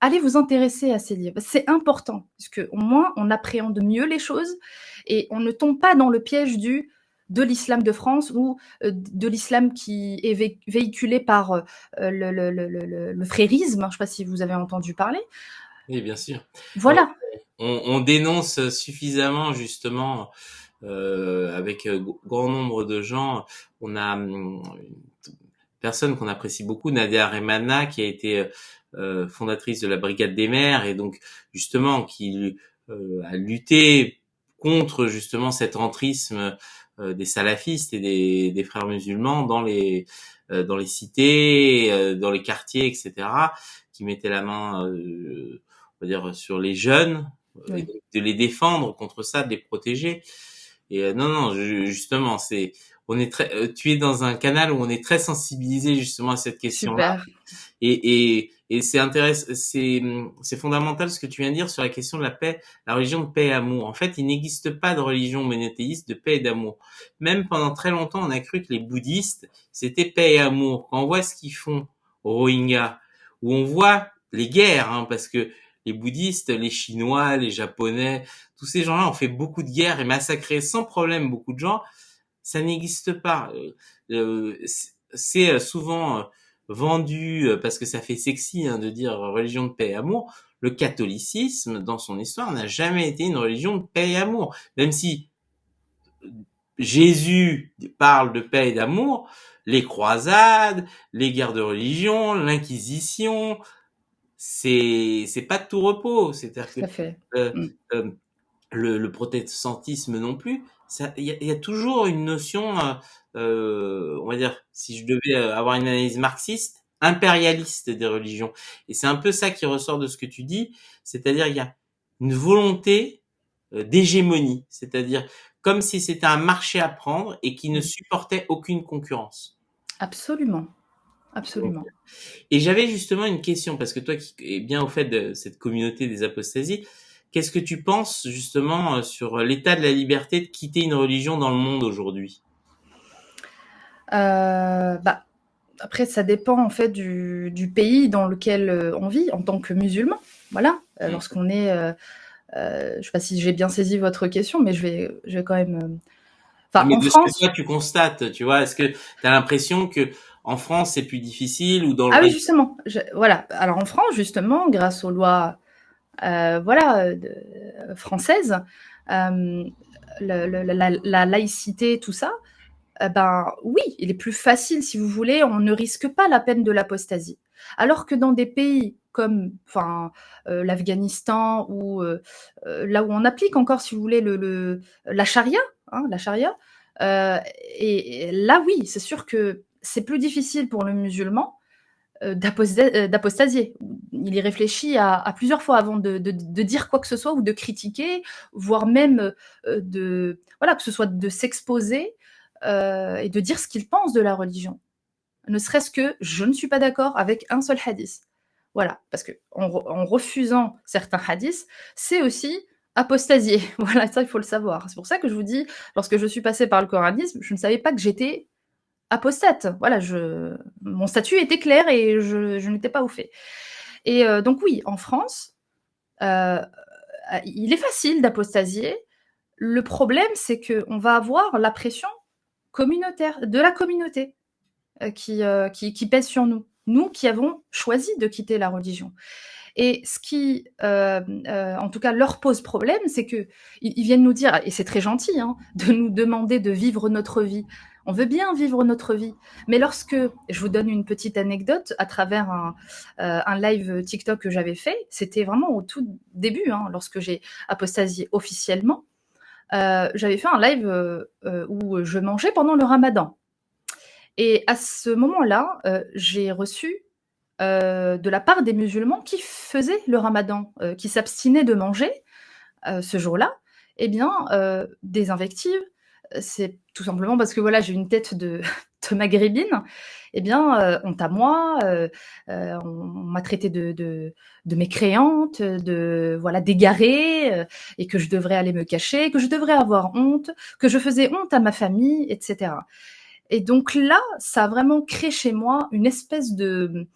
allez vous intéresser à ces livres. C'est important, parce qu'au moins, on appréhende mieux les choses et on ne tombe pas dans le piège de l'islam de France ou de l'islam qui est véhiculé par le frérisme. Je ne sais pas si vous avez entendu parler. Oui, bien sûr. Voilà. On dénonce suffisamment justement avec grand nombre de gens. On a une personne qu'on apprécie beaucoup, Nadia Remana, qui a été fondatrice de la Brigade des Mères et donc justement qui a lutté contre justement cet entrisme des salafistes et des frères musulmans dans les cités, dans les quartiers, etc., qui mettaient la main, on va dire, sur les jeunes, et Oui. de les défendre contre ça, de les protéger. Et non, justement, on est tu es dans un canal où on est très sensibilisé justement à cette question-là. Super. Et c'est intéressant, c'est fondamental ce que tu viens de dire sur la question de la paix, la religion de paix et amour. En fait, il n'existe pas de religion monothéiste de paix et d'amour. Même pendant très longtemps, on a cru que les bouddhistes, c'était paix et amour. Quand on voit ce qu'ils font aux Rohingyas, où on voit les guerres, hein, parce que les bouddhistes, les Chinois, les Japonais, tous ces gens-là ont fait beaucoup de guerres et massacré sans problème beaucoup de gens. Ça n'existe pas. C'est souvent vendu parce que ça fait sexy, hein, de dire religion de paix et amour. Le catholicisme, dans son histoire, n'a jamais été une religion de paix et amour. Même si Jésus parle de paix et d'amour, les croisades, les guerres de religion, l'Inquisition, c'est pas de tout repos. C'est-à-dire que Tout à fait. euh, Mm. euh, le protestantisme non plus. Il y a toujours une notion, on va dire, si je devais avoir une analyse marxiste, impérialiste des religions. Et c'est un peu ça qui ressort de ce que tu dis, c'est-à-dire il y a une volonté d'hégémonie, c'est-à-dire comme si c'était un marché à prendre et qui ne Mm. supportait aucune concurrence. Absolument. Donc, Absolument. et j'avais justement une question, parce que toi qui es bien au fait de cette communauté des apostasies, qu'est-ce que tu penses justement sur l'état de la liberté de quitter une religion dans le monde aujourd'hui? Bah, après, ça dépend en fait du pays dans lequel on vit en tant que musulman. Voilà. Mm. Lorsqu'on est, je ne sais pas si j'ai bien saisi votre question, mais je vais quand même. Enfin, Mais en de ce que France. toi tu constates, tu vois, est-ce que tu as l'impression que en France c'est plus difficile ou dans le Ah oui, reste? justement. Voilà. Alors en France, justement, grâce aux lois, voilà, françaises, euh, la laïcité, tout ça. Ben oui, il est plus facile, si vous voulez, on ne risque pas la peine de l'apostasie. Alors que dans des pays comme l'Afghanistan ou là où on applique encore, si vous voulez, la charia, hein, la charia, euh, et là oui, c'est sûr que c'est plus difficile pour le musulman d'apostasier. Il y réfléchit à plusieurs fois avant de dire quoi que ce soit ou de critiquer, voire même voilà, que ce soit de s'exposer et de dire ce qu'il pense de la religion. Ne serait-ce que je ne suis pas d'accord avec un seul hadith. Voilà, parce que en refusant certains hadiths, c'est aussi apostasier. Voilà, ça il faut le savoir. C'est pour ça que je vous dis, lorsque je suis passée par le coranisme, je ne savais pas que j'étais apostate. Voilà, mon statut était clair et je n'étais pas au fait. Et donc oui, en France, euh, il est facile d'apostasier. Le problème, c'est qu'on va avoir la pression communautaire, de la communauté, qui pèse sur nous. Nous qui avons choisi de quitter la religion. Et ce qui, en tout cas, leur pose problème, c'est que ils viennent nous dire, et c'est très gentil, hein, de nous demander de vivre notre vie. On veut bien vivre notre vie, mais lorsque, je vous donne une petite anecdote à travers un live TikTok que j'avais fait, c'était vraiment au tout début, hein, lorsque j'ai apostasié officiellement, j'avais fait un live où je mangeais pendant le Ramadan. Et à ce moment-là, j'ai reçu de la part des musulmans qui faisaient le ramadan, qui s'abstinaient de manger ce jour-là, eh bien, des invectives. C'est tout simplement parce que voilà, j'ai une tête de, de maghrébine. Eh bien, honte à moi, on m'a traité de mécréante, de voilà d'égarée, et que je devrais aller me cacher, que je devrais avoir honte, que je faisais honte à ma famille, etc. Et donc là, ça a vraiment créé chez moi une espèce de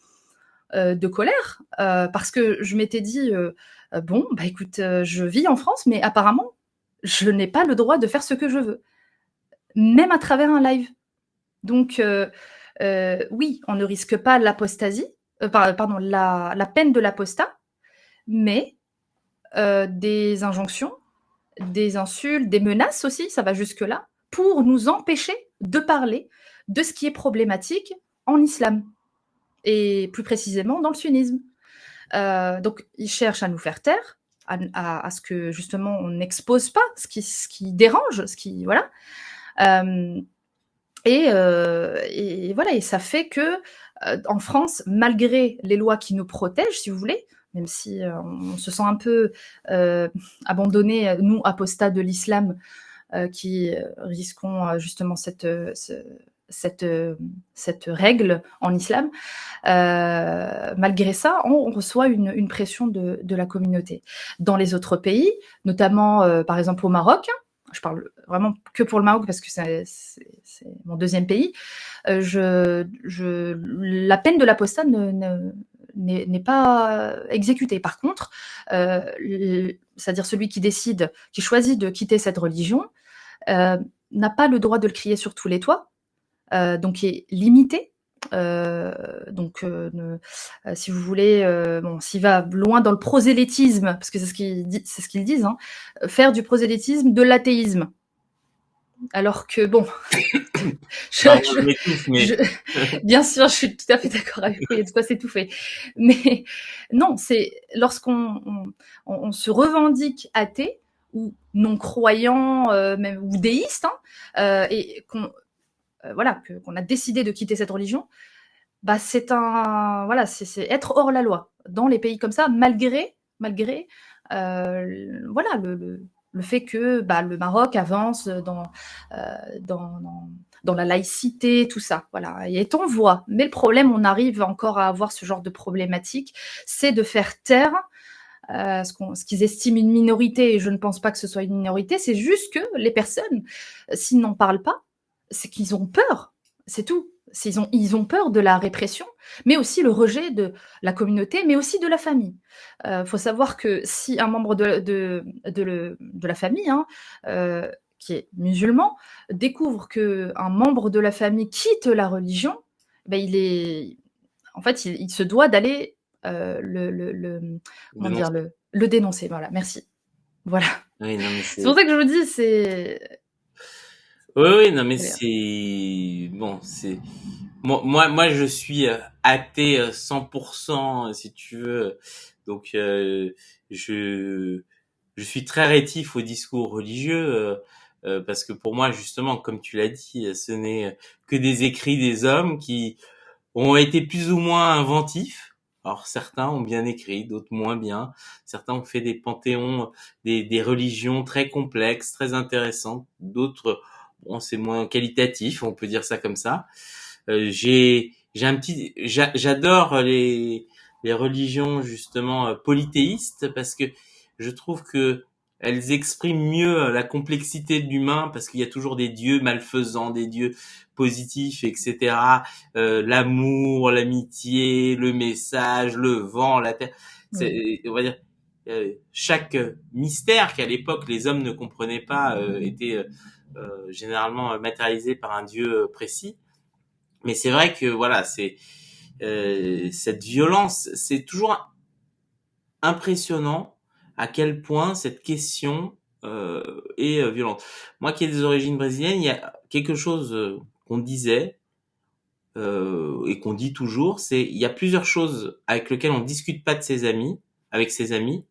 colère, parce que je m'étais dit, bon, bah écoute, je vis en France, mais apparemment, je n'ai pas le droit de faire ce que je veux, même à travers un live. Donc, oui, on ne risque pas l'apostasie, pardon, la peine de l'apostat, mais des injonctions, des insultes, des menaces aussi, ça va jusque-là, pour nous empêcher de parler de ce qui est problématique en islam, et plus précisément dans le sunnisme. Donc, ils cherchent à nous faire taire, à ce que justement on n'expose pas ce qui dérange, ce qui voilà. Euh, et voilà, et ça fait que en France, malgré les lois qui nous protègent, si vous voulez, même si on se sent un peu abandonné, nous apostats de l'islam, qui risquons justement cette, cette règle en islam, malgré ça, on reçoit une pression de la communauté. Dans les autres pays, notamment par exemple au Maroc, je parle vraiment que pour le Maroc parce que c'est mon deuxième pays, la peine de l'apostat n'est pas exécutée. Par contre, c'est-à-dire celui qui décide, qui choisit de quitter cette religion, n'a pas le droit de le crier sur tous les toits, donc qui est limité. Si vous voulez, bon, s'il va loin dans le prosélytisme, parce que c'est ce qu'ils disent, hein, faire du prosélytisme de l'athéisme. Alors que bon, je, Pardon, je, je m'étouffe, je, mais bien sûr, je suis tout à fait d'accord avec vous, il y a de quoi s'étouffer. Mais non, c'est lorsqu'on on se revendique athée ou non croyant, même, ou déiste, hein, et qu'on voilà, qu'on a décidé de quitter cette religion, bah c'est être hors la loi dans les pays comme ça, malgré voilà le fait que bah, le Maroc avance dans la laïcité, tout ça, voilà, et est en voie. Mais le problème, on arrive encore à avoir ce genre de problématique, c'est de faire taire ce qu'ils estiment une minorité, et je ne pense pas que ce soit une minorité, c'est juste que les personnes, s'ils n'en parlent pas, c'est qu'ils ont peur, c'est tout. Ils ont peur de la répression, mais aussi le rejet de la communauté, mais aussi de la famille. Faut savoir que si un membre de la famille, hein, qui est musulman, découvre qu'un membre de la famille quitte la religion, ben en fait, il se doit d'aller comment dire, dénoncer. le dénoncer. Voilà, merci. Voilà. Oui, non, mais C'est pour c'est. ça que je vous dis, c'est. Oui, oui, non, mais Allez, c'est bon, c'est moi, je suis athée 100%, si tu veux. Donc, je je suis très rétif au discours religieux parce que pour moi, justement, comme tu l'as dit, ce n'est que des écrits des hommes qui ont été plus ou moins inventifs. Alors certains ont bien écrit, d'autres moins bien. Certains ont fait des panthéons, des religions très complexes, très intéressantes. D'autres, bon, c'est moins qualitatif, on peut dire ça comme ça. J'ai un petit, j'adore les religions justement polythéistes parce que je trouve que elles expriment mieux la complexité de l'humain parce qu'il y a toujours des dieux malfaisants, des dieux positifs, etc. L'amour, l'amitié, le message, le vent, la terre. oui. On va dire chaque mystère qu'à l'époque les hommes ne comprenaient pas était généralement matérialisé par un dieu précis. Mais c'est vrai que voilà, c'est cette violence, c'est toujours impressionnant à quel point cette question est violente. Moi qui ai des origines brésiliennes, il y a quelque chose qu'on disait et qu'on dit toujours, c'est il y a plusieurs choses avec lesquelles on discute pas de ses amis, avec ses amis,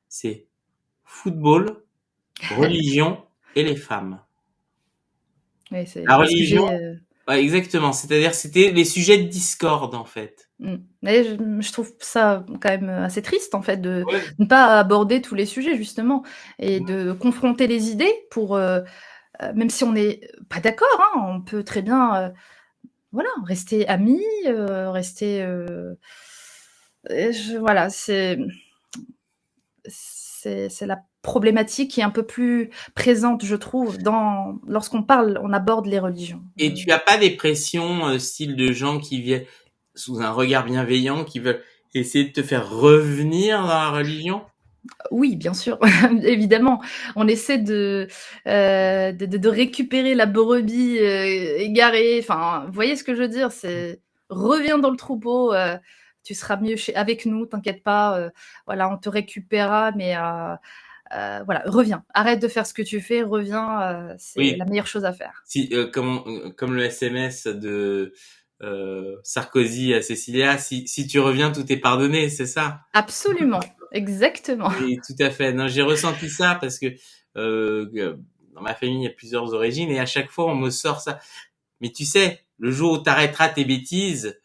c'est football, religion et les femmes. Oui, c'est La des religion, sujets. Ouais, exactement. C'est-à-dire, c'était les sujets de discorde, en fait. Mais je trouve ça quand même assez triste, en fait, de Ouais. ne pas aborder tous les sujets, justement, et de confronter les idées pour, même si on n'est pas d'accord, hein, on peut très bien, voilà, rester amis, rester, voilà, c'est la problématique qui est un peu plus présente, je trouve, lorsqu'on parle, on aborde les religions. Et tu as pas des pressions, style de gens qui viennent sous un regard bienveillant, qui veulent essayer de te faire revenir dans la religion? Oui, bien sûr, évidemment. On essaie de récupérer la brebis égarée. Enfin, vous voyez ce que je veux dire? C'est reviens dans le troupeau. Tu seras mieux avec nous, t'inquiète pas. Voilà, on te récupérera, mais voilà, reviens. Arrête de faire ce que tu fais, reviens. C'est Oui. la meilleure chose à faire. Si, comme le SMS de Sarkozy à Cécilia, si tu reviens, tout est pardonné, c'est ça? Absolument, exactement. Oui, tout à fait. Non, j'ai ressenti ça parce que dans ma famille, il y a plusieurs origines et à chaque fois, on me sort ça. Mais tu sais, le jour où t'arrêteras tes bêtises,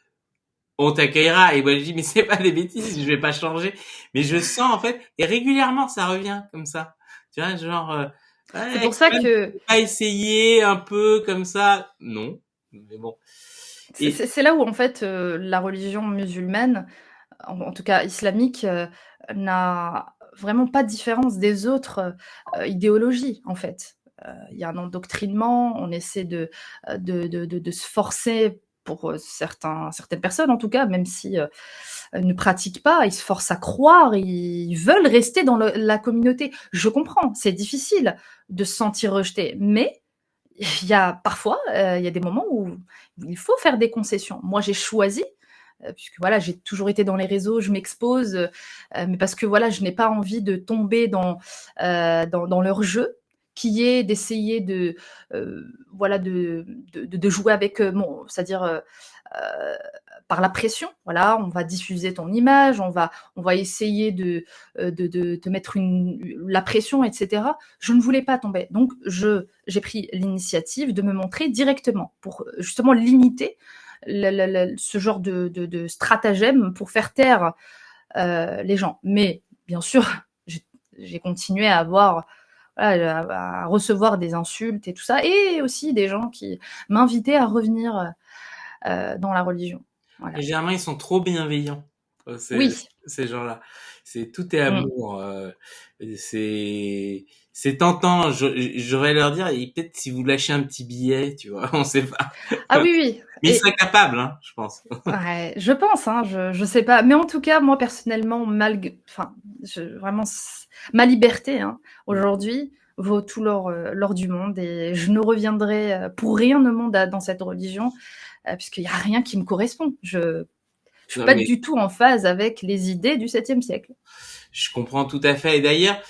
on t'accueillera. Et moi, je dis, mais c'est pas des bêtises, je vais pas changer. Mais je sens, en fait, et régulièrement, ça revient comme ça. Tu vois, genre, C'est ouais, pour ça quand même, que pas essayer un peu comme ça. Non. Mais bon. Et c'est là où, en fait, la religion musulmane, en tout cas islamique, n'a vraiment pas de différence des autres idéologies, en fait. Il y a un endoctrinement, on essaie de se forcer pour certaines personnes, en tout cas, même si ne pratiquent pas, ils se forcent à croire, ils veulent rester dans la communauté. Je comprends, c'est difficile de se sentir rejeté, mais il y a parfois, il y a des moments où il faut faire des concessions. Moi, j'ai choisi, puisque voilà, j'ai toujours été dans les réseaux, je m'expose, mais parce que voilà, je n'ai pas envie de tomber dans leur jeu, qui est d'essayer voilà, de jouer avec c'est-à-dire par la pression. Voilà, on va diffuser ton image, on va essayer de te mettre la pression, etc. Je ne voulais pas tomber, donc j'ai pris l'initiative de me montrer directement pour justement limiter ce genre de stratagème pour faire taire les gens. Mais bien sûr, j'ai continué à avoir voilà, à recevoir des insultes et tout ça, et aussi des gens qui m'invitaient à revenir dans la religion. Voilà. généralement, ils sont trop bienveillants. Oui. Ces gens-là. C'est tout est Mm. amour. C'est tentant. J'aurais leur dire, et peut-être si vous lâchez un petit billet, tu vois, on sait pas. Ah oui, oui. Mais ils seraient capables, hein, je pense. Ouais, je pense, hein, je sais pas. Mais en tout cas, moi personnellement, enfin, vraiment, ma liberté, hein, aujourd'hui, vaut tout l'or du monde, et je ne reviendrai pour rien au monde dans cette religion, puisqu'il n'y a rien qui me correspond. Je suis Non, pas mais du tout en phase avec les idées du 7e siècle. je comprends tout à fait. Et d'ailleurs,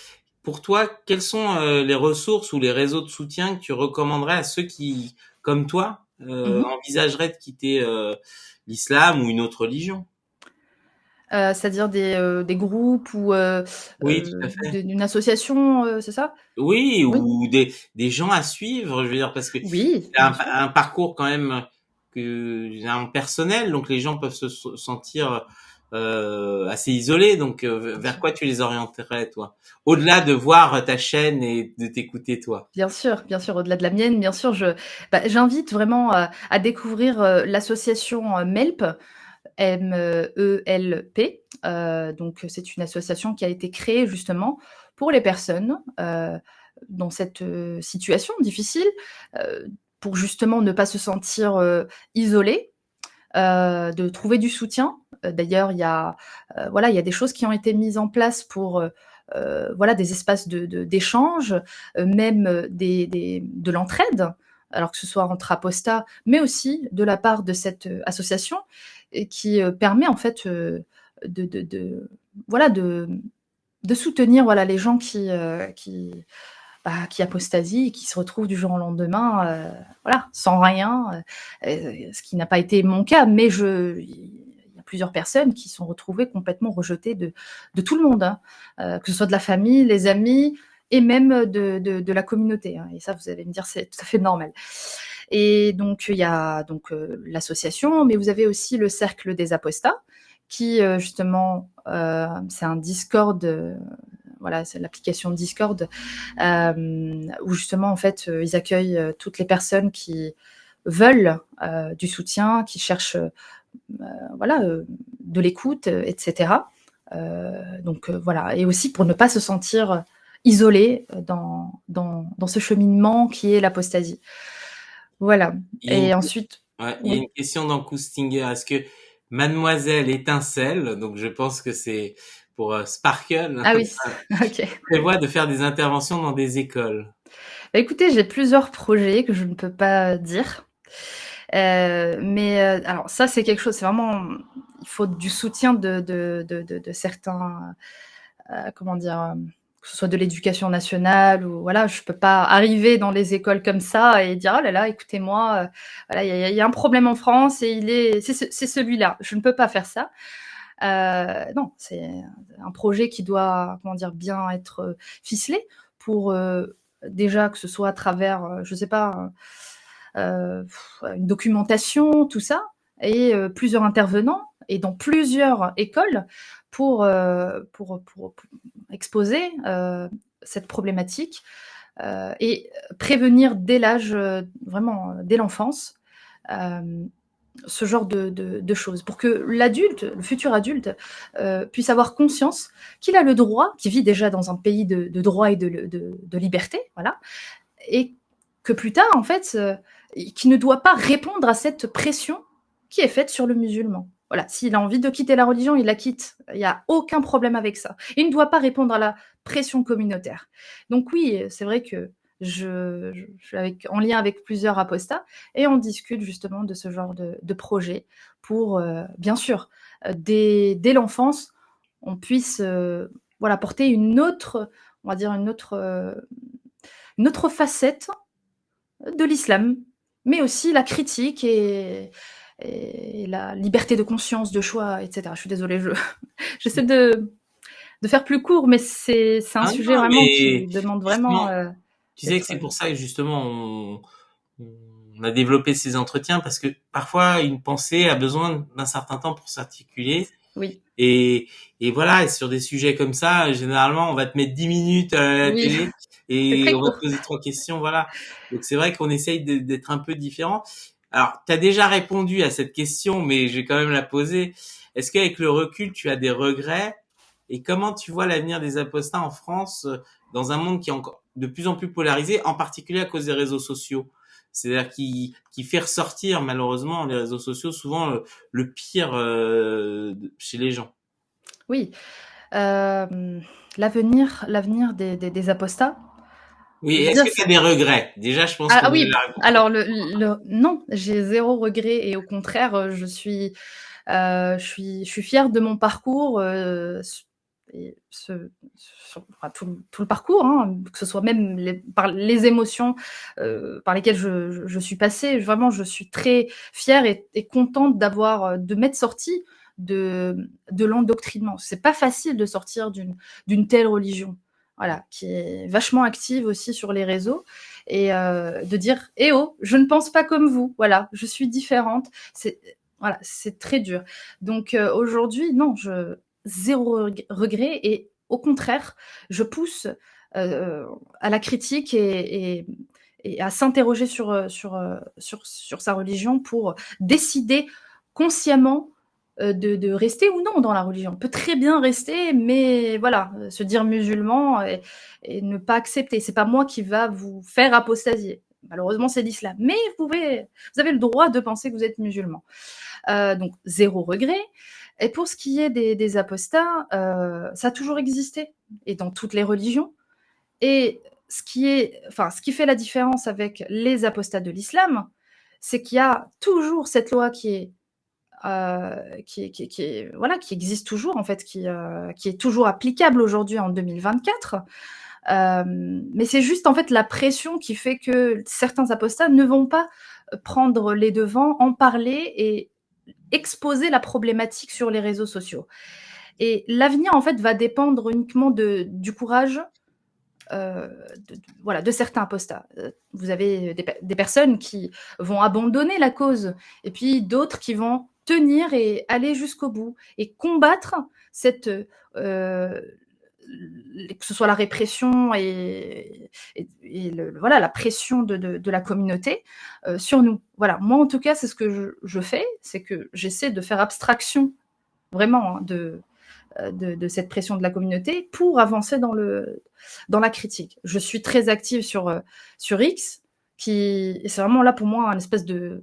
pour toi, quelles sont les ressources ou les réseaux de soutien que tu recommanderais à ceux qui, comme toi, Mhm. envisageraient de quitter l'islam ou une autre religion? C'est-à-dire des groupes ou Oui, tout à fait. d'une association, c'est ça? Oui, Oui. ou des gens à suivre, je veux dire, parce que Oui, c'est bien sûr. un parcours quand même généralement personnel, donc les gens peuvent se sentir assez isolés. Donc, Bien vers sûr. quoi tu les orienterais, toi? Au-delà de voir ta chaîne et de t'écouter, toi. Bien sûr, au-delà de la mienne, bien sûr, j'invite vraiment à découvrir l'association MELP, MEELP. Donc, c'est une association qui a été créée justement pour les personnes dans cette situation difficile, pour justement ne pas se sentir isolées, de trouver du soutien. D'ailleurs, voilà, il y a des choses qui ont été mises en place pour voilà, des espaces d'échange, même de l'entraide, alors que ce soit entre apostats, mais aussi de la part de cette association, et qui permet en fait voilà, de soutenir voilà, les gens qui apostasient et qui se retrouvent du jour au lendemain, voilà, sans rien, ce qui n'a pas été mon cas, mais il y a plusieurs personnes qui sont retrouvées complètement rejetées de tout le monde, hein, que ce soit de la famille, les amis, et même de la communauté, hein. Et ça, vous allez me dire, c'est tout à fait normal. Et donc il y a donc l'association, mais vous avez aussi le cercle des apostats, qui justement, c'est un Discord. Voilà, c'est l'application Discord, où justement en fait ils accueillent toutes les personnes qui veulent du soutien, qui cherchent voilà, de l'écoute, etc. Donc voilà, et aussi pour ne pas se sentir isolé dans ce cheminement qui est l'apostasie. Voilà. Il y a une, Et ensuite, ouais, il y a oui. une question dans Coustinger. Est-ce que Mademoiselle Étincelle, donc je pense que c'est pour Sparkle, Ah oui, ok. prévoit de faire des interventions dans des écoles? Bah, écoutez, j'ai plusieurs projets que je ne peux pas dire. Mais alors ça, c'est quelque chose, c'est vraiment, il faut du soutien de certains, comment dire, que ce soit de l'éducation nationale ou voilà, je peux pas arriver dans les écoles comme ça et dire oh là là, écoutez-moi, voilà, il y a un problème en France et c'est celui-là. Je ne peux pas faire ça. Non, c'est un projet qui doit, comment dire, bien être ficelé pour déjà que ce soit à travers, je sais pas, une documentation, tout ça, et plusieurs intervenants et dans plusieurs écoles pour exposer cette problématique et prévenir dès l'âge, vraiment dès l'enfance, euh, ce genre de choses, pour que l'adulte, le futur adulte, puisse avoir conscience qu'il a le droit, qu'il vit déjà dans un pays de droit et de liberté, voilà, et que plus tard, en fait, qu'il ne doit pas répondre à cette pression qui est faite sur le musulman. Voilà, s'il a envie de quitter la religion, il la quitte. Il n'y a aucun problème avec ça. Il ne doit pas répondre à la pression communautaire. Donc oui, c'est vrai que je suis en lien avec plusieurs apostats et on discute justement de ce genre de projet pour, bien sûr, dès l'enfance, on puisse voilà, porter une autre, on va dire une autre facette de l'islam, mais aussi la critique et la liberté de conscience, de choix, etc. Je suis désolée, j'essaie de faire plus court, mais c'est un Ah sujet non, vraiment mais qui demande vraiment justement, tu sais que d'être. c'est pour ça que justement on a développé ces entretiens parce que parfois une pensée a besoin d'un certain temps pour s'articuler. Oui, Et, et voilà, et sur des sujets comme ça, généralement, on va te mettre 10 minutes à la oui, télé c'est et très on va te court. poser trois questions, voilà. Donc c'est vrai qu'on essaye d'être un peu différent. Alors, tu as déjà répondu à cette question, mais je vais quand même la poser. Est-ce qu'avec le recul, tu as des regrets? Et comment tu vois l'avenir des apostats en France dans un monde qui est encore de plus en plus polarisé, en particulier à cause des réseaux sociaux? C'est-à-dire qui fait ressortir malheureusement les réseaux sociaux souvent le pire chez les gens. Oui, l'avenir des apostats. Oui, Je veux est-ce dire, que tu as des regrets? Déjà, je pense qu'on a oui. la réponse. Alors non, j'ai zéro regret et au contraire, je suis fière de mon parcours, et enfin, tout le parcours, hein, que ce soit même par les émotions par lesquelles je suis passée. Vraiment, je suis très fière et contente de m'être sortie de l'endoctrinement. C'est pas facile de sortir d'une telle religion. Voilà, qui est vachement active aussi sur les réseaux, et de dire eh oh, je ne pense pas comme vous, voilà, je suis différente. Voilà, c'est très dur. Donc aujourd'hui, non, zéro regret et au contraire, je pousse à la critique et à s'interroger sur sa religion pour décider consciemment de rester ou non dans la religion. On peut très bien rester, mais voilà, se dire musulman et ne pas accepter. C'est pas moi qui va vous faire apostasier. Malheureusement, c'est l'islam. Mais vous avez le droit de penser que vous êtes musulman. Donc zéro regret. Et pour ce qui est des apostats, ça a toujours existé, et dans toutes les religions. Et ce qui fait la différence avec les apostats de l'islam, c'est qu'il y a toujours cette loi voilà, qui existe toujours, en fait, qui est toujours applicable aujourd'hui en 2024. Mais c'est juste en fait la pression qui fait que certains apostats ne vont pas prendre les devants, en parler et exposer la problématique sur les réseaux sociaux. Et l'avenir, en fait, va dépendre uniquement du courage voilà, de certains apostats. Vous avez des personnes qui vont abandonner la cause, et puis d'autres qui vont tenir et aller jusqu'au bout et combattre cette que ce soit la répression et voilà, la pression de la communauté sur nous. Voilà, moi en tout cas, c'est ce que je fais, c'est que j'essaie de faire abstraction vraiment de cette pression de la communauté pour avancer dans la critique. Je suis très active sur X, et c'est vraiment là pour moi un espèce de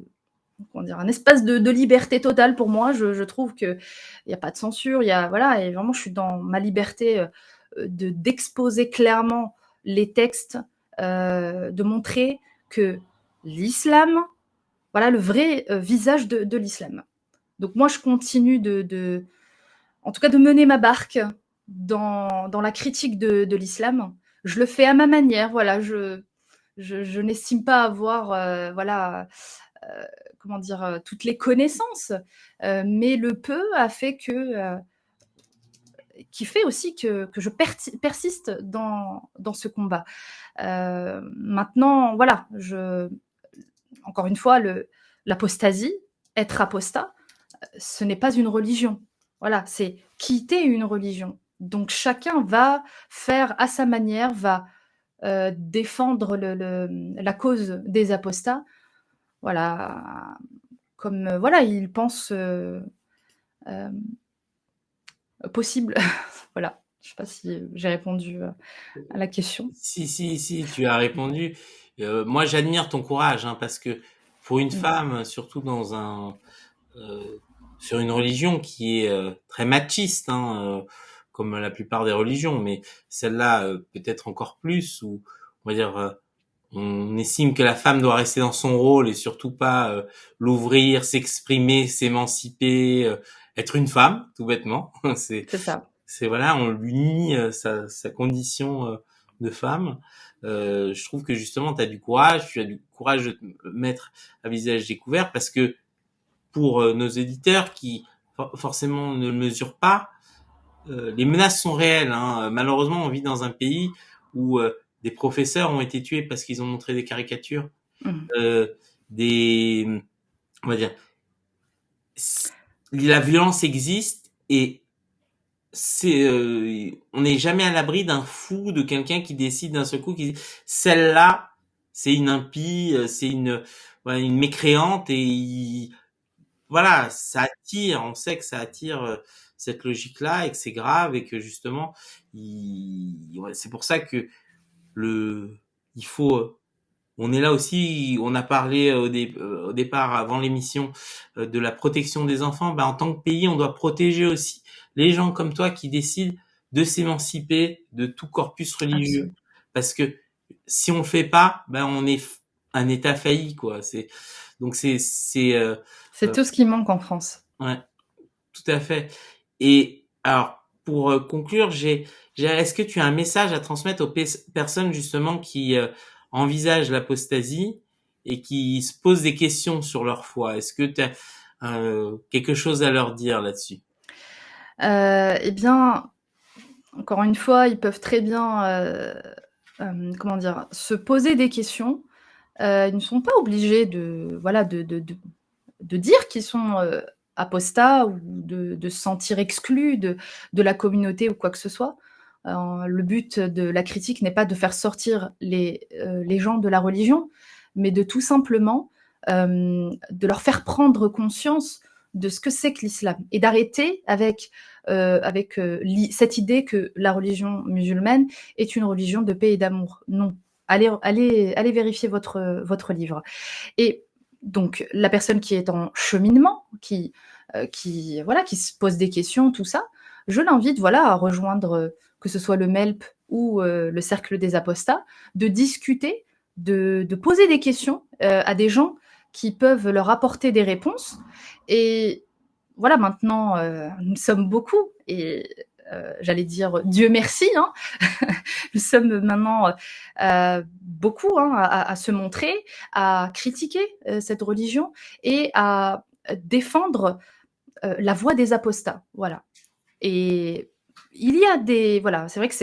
un espace de liberté totale pour moi. Je trouve qu'il n'y a pas de censure, voilà, et vraiment je suis dans ma liberté d'exposer clairement les textes, de montrer que l'islam, voilà le vrai visage de l'islam. Donc moi je continue en tout cas de mener ma barque dans la critique de l'islam. Je le fais à ma manière, voilà, je n'estime pas avoir, euh, comment dire, toutes les connaissances, mais le peu a fait qui fait aussi que je persiste dans ce combat. Maintenant, voilà, encore une fois, l'apostasie, être apostat, ce n'est pas une religion. Voilà, c'est quitter une religion. Donc chacun va faire à sa manière, va défendre la cause des apostats. Voilà, comme voilà, il pense euh, possible. Voilà, je ne sais pas si j'ai répondu à la question. Si, tu as répondu. Moi, j'admire ton courage, hein, parce que pour une Mm. femme, surtout sur une religion qui est très machiste, hein, comme la plupart des religions, mais celle-là peut-être encore plus, où on va dire on estime que la femme doit rester dans son rôle et surtout pas l'ouvrir, s'exprimer, s'émanciper, être une femme, tout bêtement. c'est C'est ça. c'est voilà, on lui nie sa condition de femme. Je trouve que justement, tu as du courage de te mettre à visage découvert parce que pour nos éditeurs qui forcément ne le mesurent pas, les menaces sont réelles. Hein. Malheureusement, on vit dans un pays où des professeurs ont été tués parce qu'ils ont montré des caricatures, Mm. euh, des, on va dire, la violence existe et on n'est jamais à l'abri d'un fou, de quelqu'un qui décide d'un seul coup, qui dit celle-là, c'est une impie, c'est voilà, une mécréante et voilà, ça attire, on sait que ça attire cette logique-là et que c'est grave et que justement, ouais, c'est pour ça que le, il faut, on est là aussi, on a parlé au départ, avant l'émission, de la protection des enfants. Ben, en tant que pays, on doit protéger aussi les gens comme toi qui décident de s'émanciper de tout corpus religieux. Absolument. Parce que si on le fait pas, ben on est un État failli, quoi. Donc C'est euh, tout ce qui manque en France. ouais, tout à fait. Et alors, pour conclure, est-ce que tu as un message à transmettre aux personnes justement qui envisagent l'apostasie et qui se posent des questions sur leur foi? Est-ce que tu as quelque chose à leur dire là-dessus? Eh bien, encore une fois, ils peuvent très bien, comment dire, se poser des questions. Ils ne sont pas obligés voilà, de dire qu'ils sont apostats ou de se sentir exclus de la communauté ou quoi que ce soit. Le but de la critique n'est pas de faire sortir les gens de la religion, mais de tout simplement de leur faire prendre conscience de ce que c'est que l'islam et d'arrêter avec cette idée que la religion musulmane est une religion de paix et d'amour. Non. Allez vérifier votre livre. Et donc, la personne qui est en cheminement, voilà, qui se pose des questions, tout ça, je l'invite voilà, à rejoindre, que ce soit le MELP ou le Cercle des Apostats, de discuter, de poser des questions à des gens qui peuvent leur apporter des réponses. Et voilà, maintenant, nous sommes beaucoup, et j'allais dire Dieu merci, hein. Nous sommes maintenant beaucoup hein, à se montrer, à critiquer cette religion et à défendre la voix des apostats. Voilà. Et il y a voilà, c'est vrai que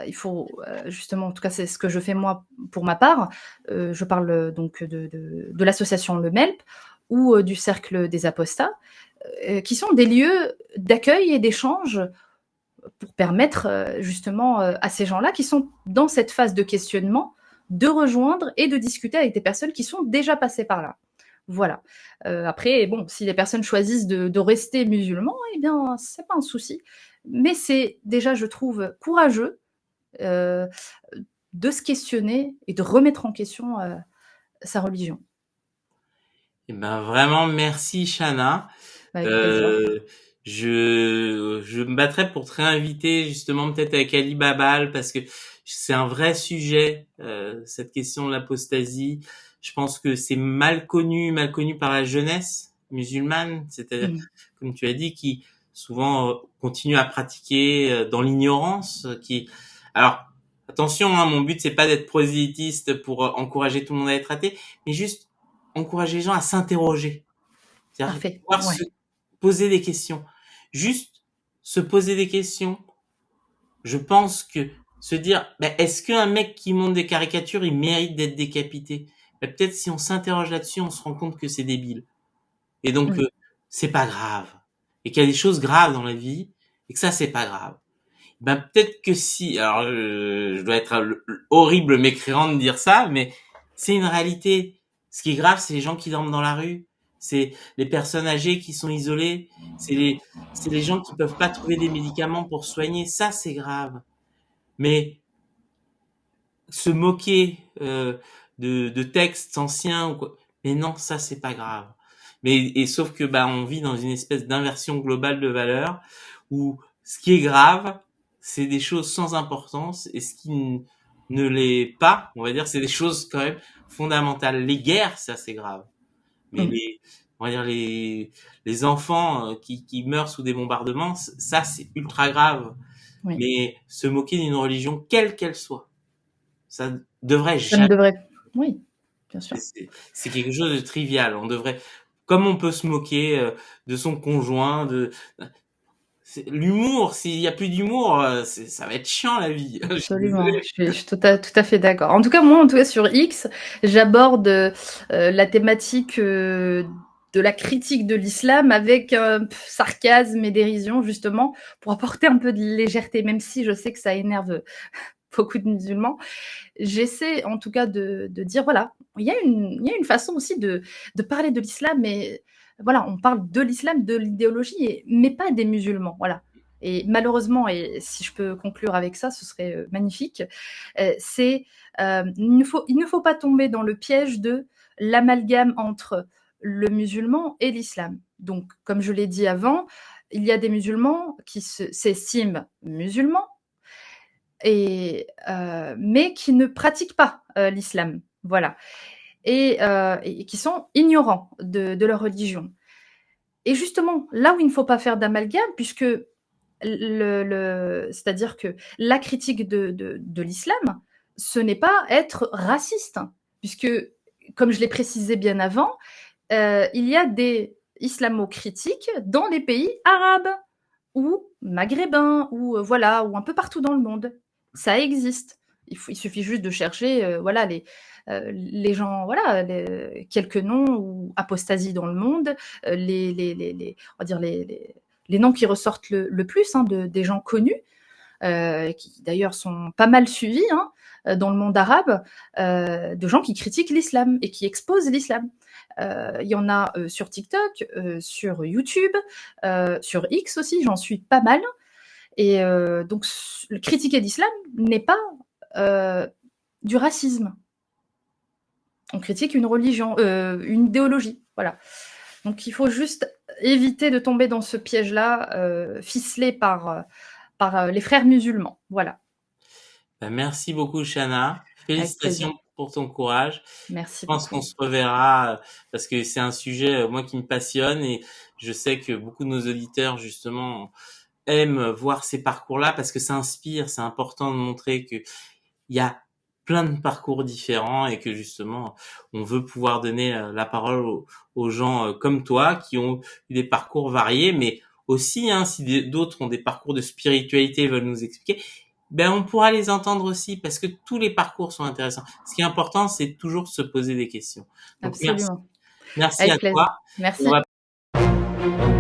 il faut justement, en tout cas c'est ce que je fais moi pour ma part, je parle donc de l'association Le MELP ou du Cercle des Apostats, qui sont des lieux d'accueil et d'échange pour permettre justement à ces gens-là qui sont dans cette phase de questionnement de rejoindre et de discuter avec des personnes qui sont déjà passées par là. Voilà. Après, bon, si les personnes choisissent de rester musulmans, eh bien, c'est pas un souci. Mais c'est déjà, je trouve, courageux euh, de se questionner et de remettre en question sa religion. Et ben vraiment merci Chana. Avec plaisir. Euh, je me battrais pour te réinviter justement peut-être avec Ali Babal parce que c'est un vrai sujet cette question de l'apostasie. Je pense que c'est mal connu par la jeunesse musulmane, c'est-à-dire Mmh. comme tu as dit qui souvent continue à pratiquer dans l'ignorance qui alors attention hein, mon but c'est pas d'être prosélytiste pour encourager tout le monde à être athée mais juste encourager les gens à s'interroger, c'est-à-dire Parfait. pouvoir Ouais. se poser des questions. Juste se poser des questions. Je pense que se dire, ben, est-ce qu'un mec qui monte des caricatures, il mérite d'être décapité? Ben, peut-être si on s'interroge là-dessus, on se rend compte que c'est débile. Et donc, Mmh. c'est pas grave. Et qu'il y a des choses graves dans la vie, et que ça, c'est pas grave. Ben, peut-être que si, alors, je dois être horrible mécréant de dire ça, mais c'est une réalité. Ce qui est grave, c'est les gens qui dorment dans la rue. C'est les personnes âgées qui sont isolées. C'est les gens qui peuvent pas trouver des médicaments pour se soigner. Ça, c'est grave. Mais se moquer, de textes anciens ou quoi, mais non, ça, c'est pas grave. Mais, et sauf que, bah, on vit dans une espèce d'inversion globale de valeurs où ce qui est grave, c'est des choses sans importance et ce qui ne l'est pas, on va dire, c'est des choses quand même fondamentales. Les guerres, ça c'est grave. Mais Mmh. les, on va dire les enfants qui meurent sous des bombardements, ça c'est ultra grave. Oui. Mais se moquer d'une religion, quelle qu'elle soit, ça devrait Ça ne jamais. devrait. Oui, bien sûr. C'est quelque chose de trivial. On devrait, comme on peut se moquer de son conjoint, de l'humour. S'il y a plus d'humour, ça va être chiant la vie. Je suis Absolument, désolé. je suis tout à fait d'accord. En tout cas, moi, en tout cas, sur X, j'aborde la thématique de la critique de l'islam avec sarcasme et dérision, justement, pour apporter un peu de légèreté, même si je sais que ça énerve beaucoup de musulmans. J'essaie, en tout cas, de dire, voilà, il y a une façon aussi de parler de l'islam, mais voilà, on parle de l'islam, de l'idéologie, mais pas des musulmans, voilà. Et malheureusement, et si je peux conclure avec ça, ce serait magnifique, c'est il ne faut pas tomber dans le piège de l'amalgame entre le musulman et l'islam. Donc, comme je l'ai dit avant, il y a des musulmans qui s'estiment musulmans, mais qui ne pratiquent pas l'islam. Voilà. Et qui sont ignorants de leur religion. Et justement, là où il ne faut pas faire d'amalgame, puisque c'est-à-dire que la critique de l'islam, ce n'est pas être raciste, puisque, comme je l'ai précisé bien avant, il y a des islamo-critiques dans les pays arabes ou maghrébins ou voilà, ou un peu partout dans le monde. Ça existe. Il suffit juste de chercher voilà les gens, voilà, quelques noms ou apostasie dans le monde, on va dire les noms qui ressortent le plus hein, des gens connus, qui d'ailleurs sont pas mal suivis hein, dans le monde arabe, de gens qui critiquent l'islam et qui exposent l'islam. Il y en a sur TikTok, sur YouTube, sur X aussi, j'en suis pas mal. Et donc, critiquer l'islam n'est pas du racisme. On critique une religion, une idéologie. Voilà. Donc, il faut juste éviter de tomber dans ce piège-là, ficelé par les frères musulmans. Voilà. Ben, merci beaucoup, Shana. Avec plaisir. Félicitations pour ton courage. Je Merci pense qu'on beaucoup. se reverra parce que c'est un sujet, moi, qui me passionne et je sais que beaucoup de nos auditeurs, justement, aiment voir ces parcours-là parce que ça inspire. C'est important de montrer que il y a plein de parcours différents et que justement on veut pouvoir donner la parole aux gens comme toi qui ont eu des parcours variés mais aussi hein, si d'autres ont des parcours de spiritualité et veulent nous expliquer Ben, on pourra les entendre aussi parce que tous les parcours sont intéressants. Ce qui est important, c'est toujours de se poser des questions. Donc merci, Absolument. merci à Avec toi. plaisir. On Merci. va